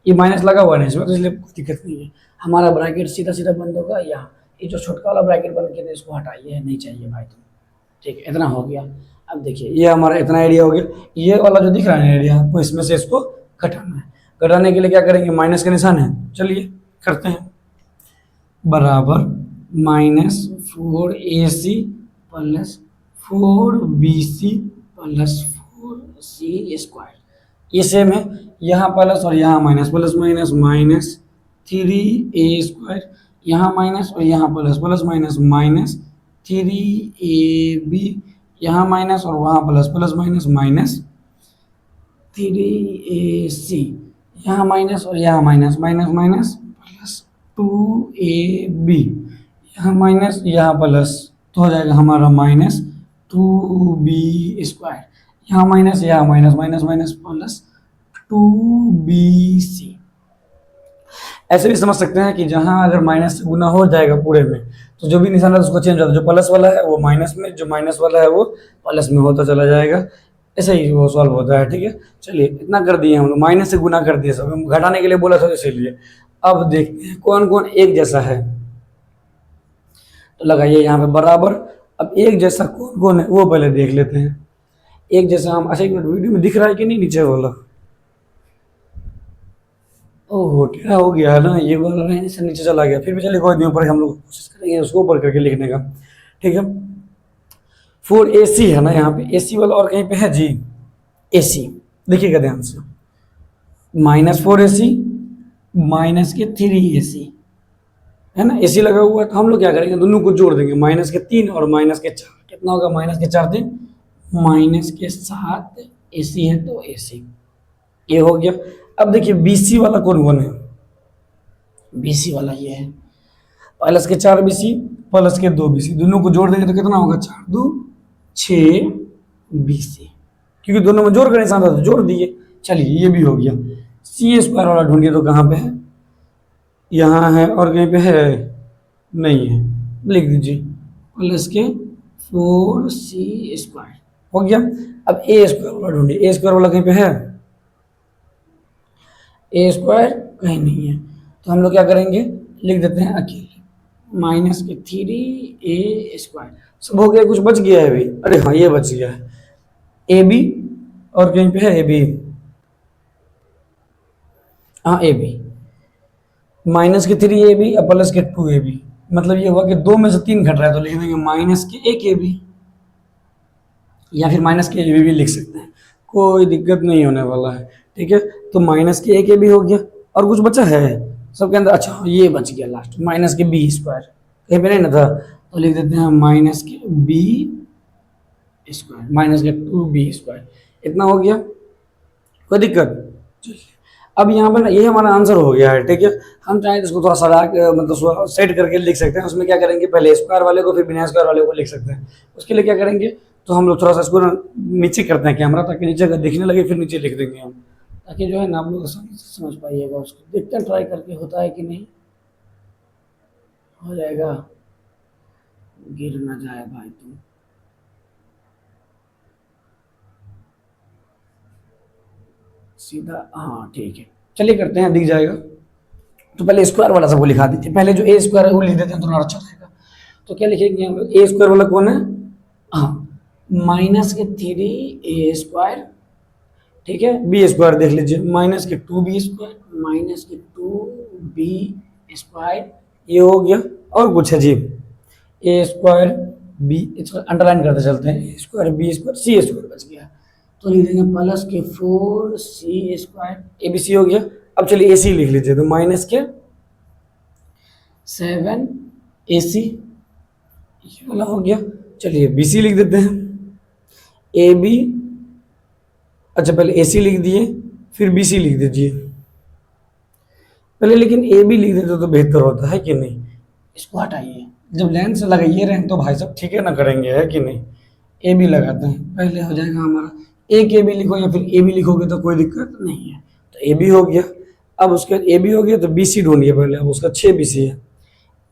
ये माइनस लगा हुआ है इसमें, तो इसलिए कोई दिक्कत नहीं है। हमारा ब्रैकेट सीधा सीधा बंद होगा यहाँ। ये जो छोटका वाला ब्रैकेट बंद किया था इसको हटाइए, नहीं चाहिए भाई तुम। ठीक है, इतना हो गया। अब देखिए ये हमारा इतना एरिया हो गया। ये वाला जो दिख रहा है एरिया आपको, इसमें से इसको घटाना है। घटाने के लिए क्या करेंगे, माइनस का निशान है, चलिए करते हैं। बराबर -4ac plus 4bc plus 4c²। ये सेम है, यहाँ प्लस और यहाँ minus, plus minus minus 3a², यहाँ माइनस और यहाँ plus, plus minus minus 3ab, यहाँ माइनस और वहाँ plus, plus minus minus 3ac, यहाँ माइनस और यहाँ minus, minus minus plus 2ab, यहाँ माइनस यहाँ प्लस, तो हो जाएगा हमारा -2b², यहाँ माइनस यहाँ minus, minus minus plus 2bc। ऐसे भी समझ सकते हैं कि जहाँ अगर माइनस से गुना हो जाएगा पूरे में, तो जो भी निशान है उसको चेंज होता है, जो प्लस वाला है वो माइनस में, जो माइनस वाला है वो प्लस में होता चला जाएगा। ऐसे ही वो सॉल्व होता है। ठीक है, चलिए इतना कर दिए हम लोग, माइनस से गुना कर दिए, सब घटाने के लिए बोला था इसीलिए। अब देखते हैं कौन कौन एक जैसा है, तो लगाइए यहाँ पे बराबर। अब एक जैसा कौन कौन है वो पहले देख लेते हैं। एक जैसा हम, अच्छा एक मिनट, वीडियो में दिख रहा है कि नहीं नीचे वाला? ओहो टेढ़ा हो गया है ना, ये वाला रहने से नीचे चला गया। फिर भी चलिए कोई नहीं, ऊपर हम लोग कोशिश करेंगे उसको ऊपर करके लिखने का। ठीक है, 4ac है ना यहाँ पे, ac वाला और कहीं पे है जी? ac देखिएगा ध्यान से, -4ac माइनस के 3ac है ना, ac लगा हुआ है। तो हम लोग क्या करेंगे, दोनों को जोड़ देंगे, -3 और -4, कितना होगा, -4 -7 ac है तो ac, ये हो गया। अब देखिए BC वाला कौन कौन है, BC वाला ये है, +4bc +2bc, दोनों को जोड़ देंगे तो कितना होगा, 4 2 6bc, क्योंकि दोनों में जोड़ कर निशान था तो जोड़ दिए। चलिए ये भी हो गया। c² वाला ढूंढिए, तो कहाँ पे है, यहाँ है और कहीं पे है नहीं है, लिख दीजिए +4c² हो गया। अब a² वाला ढूंढिए, a² वाला कहीं पे है, a² कहीं नहीं है, तो हम लोग क्या करेंगे, लिख देते हैं अकेले -3a²। सब हो गया, कुछ बच गया है अभी, अरे हाँ ये बच गया है, ab और कहीं पे है ab, हाँ ab, -3ab और +2ab, मतलब ये हुआ कि 2 में से 3 घट रहा है, तो लिख देंगे -1ab, या फिर -1ab भी लिख सकते हैं, कोई दिक्कत नहीं होने वाला है। ठीक है, तो -1ab हो गया, और कुछ बचा है सबके अंदर, अच्छा ये बच गया लास्ट, -b², कहीं पे नहीं ना था, तो लिख देते हैं -b², -2b², इतना हो गया, कोई दिक्कत। अब यहाँ पर ये हमारा आंसर हो गया है। ठीक है, हम चाहें तो इसको थोड़ा सा मतलब सेट करके लिख सकते हैं। उसमें क्या करेंगे, पहले स्क्वायर वाले को फिर बिना स्क्वायर वाले को लिख सकते हैं। उसके लिए क्या करेंगे, तो हम लोग थोड़ा सा इसको नीचे करते हैं कैमरा, ताकि नीचे अगर दिखने लगे फिर नीचे लिख देंगे हम, ताकि जो है ना आप लोग आसानी से समझ पाइएगा उसको। देखते हैं ट्राई करके होता है कि नहीं, हो जाएगा, गिर ना जाए भाई तुम। सीधा, हाँ ठीक है, चलिए करते हैं, दिख जाएगा। तो पहले स्क्वायर वाला सबको लिखा दीजिए, पहले जो a² है वो लिख देते हैं, थोड़ा अच्छा रहेगा। तो क्या लिखेंगे हम लोग, a² वाला कौन है, हाँ -3a², ठीक है, b² देख लीजिए, -2b², -2b², ये हो गया। और कुछ है जी, a² b, इसको अंडरलाइन करते चलते हैं, a² b² c² बच गया, तो लिख देंगे +4c², abc हो गया। अब चलिए ac लिख लीजिए, तो -7ac, ये वाला हो गया। चलिए bc लिख देते हैं, ab, अच्छा पहले AC लिख दिए, फिर BC लिख दीजिए पहले, लेकिन AB लिख देते तो बेहतर होता है कि नहीं, इसको हटाइए। जब लाइन से लगाइए रहे तो भाई साहब ठीक है ना करेंगे, है कि नहीं। ए बी लगाते हैं, पहले हो जाएगा हमारा, एक ए बी लिखो या फिर ए बी लिखोगे तो कोई दिक्कत नहीं है। तो ए बी हो गया। अब उसके बाद ए बी हो गया तो बी सी ढूंढिए पहले। अब उसका 6 बी सी है।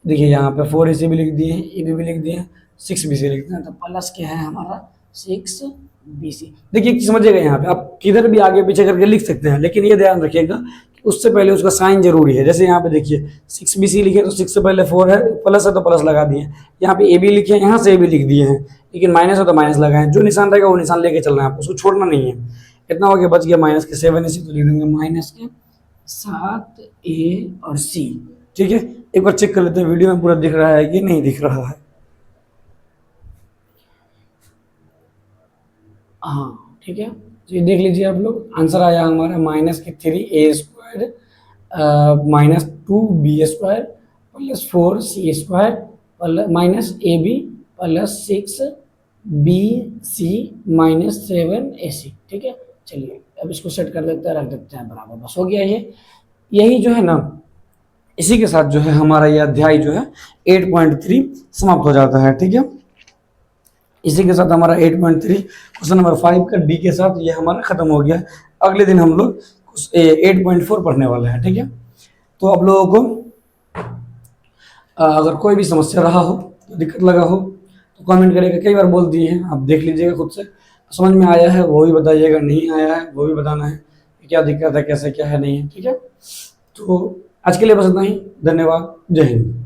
देखिए यहाँ पे 4 ए सी भी लिख दिए हैं, ए बी भी लिख दिए हैं, 6 बी सी लिख दिए हैं। तो प्लस क्या है हमारा 6 बी सी। देखिए समझिएगा, यहाँ पे आप किधर भी आगे पीछे करके लिख सकते हैं, लेकिन ये ध्यान रखिएगा कि उससे पहले उसका साइन जरूरी है। जैसे यहाँ पे देखिए 6 बी सी लिखे तो 6 से पहले 4 है, प्लस है तो प्लस लगा दिए। यहाँ पे ए बी लिखे, यहाँ से ए बी लिख दिए हैं, लेकिन माइनस है तो माइनस लगाए। जो निशान रहेगा वो निशान लेके चलना है, आपको उसको छोड़ना नहीं है। इतना हो गया, बच गया माइनस के 7 ए सी, तो लिख देंगे माइनस के 7 ए और सी। ठीक है, एक बार चेक कर लेते हैं वीडियो में पूरा दिख रहा है कि नहीं दिख रहा है। हाँ ठीक है, तो ये देख लीजिए आप लोग, आंसर आया हमारा माइनस के 3a² minus 2b² plus 4c² plus minus ab plus 6bc minus 7ac। ठीक है, चलिए अब इसको सेट कर देते हैं, रख देते हैं बराबर, बस हो गया ये। यही जो है ना, इसी के साथ जो है हमारा ये अध्याय जो है 8.3 समाप्त हो जाता है। ठीक है, इसी के साथ हमारा 8.3 क्वेश्चन नंबर 5 का डी के साथ ये हमारा खत्म हो गया। अगले दिन हम लोग 8.4 पढ़ने वाले हैं। ठीक है, तो आप लोगों को अगर कोई भी समस्या रहा हो, तो दिक्कत लगा हो, तो कमेंट करिएगा। कई बार बोल दिए हैं, आप देख लीजिएगा खुद से, समझ में आया है वो भी बताइएगा, नहीं आया है वो भी बताना है कि क्या दिक्कत है, कैसे क्या है, नहीं है। ठीक है, तो आज के लिए बस इतना ही। धन्यवाद, जय हिंद।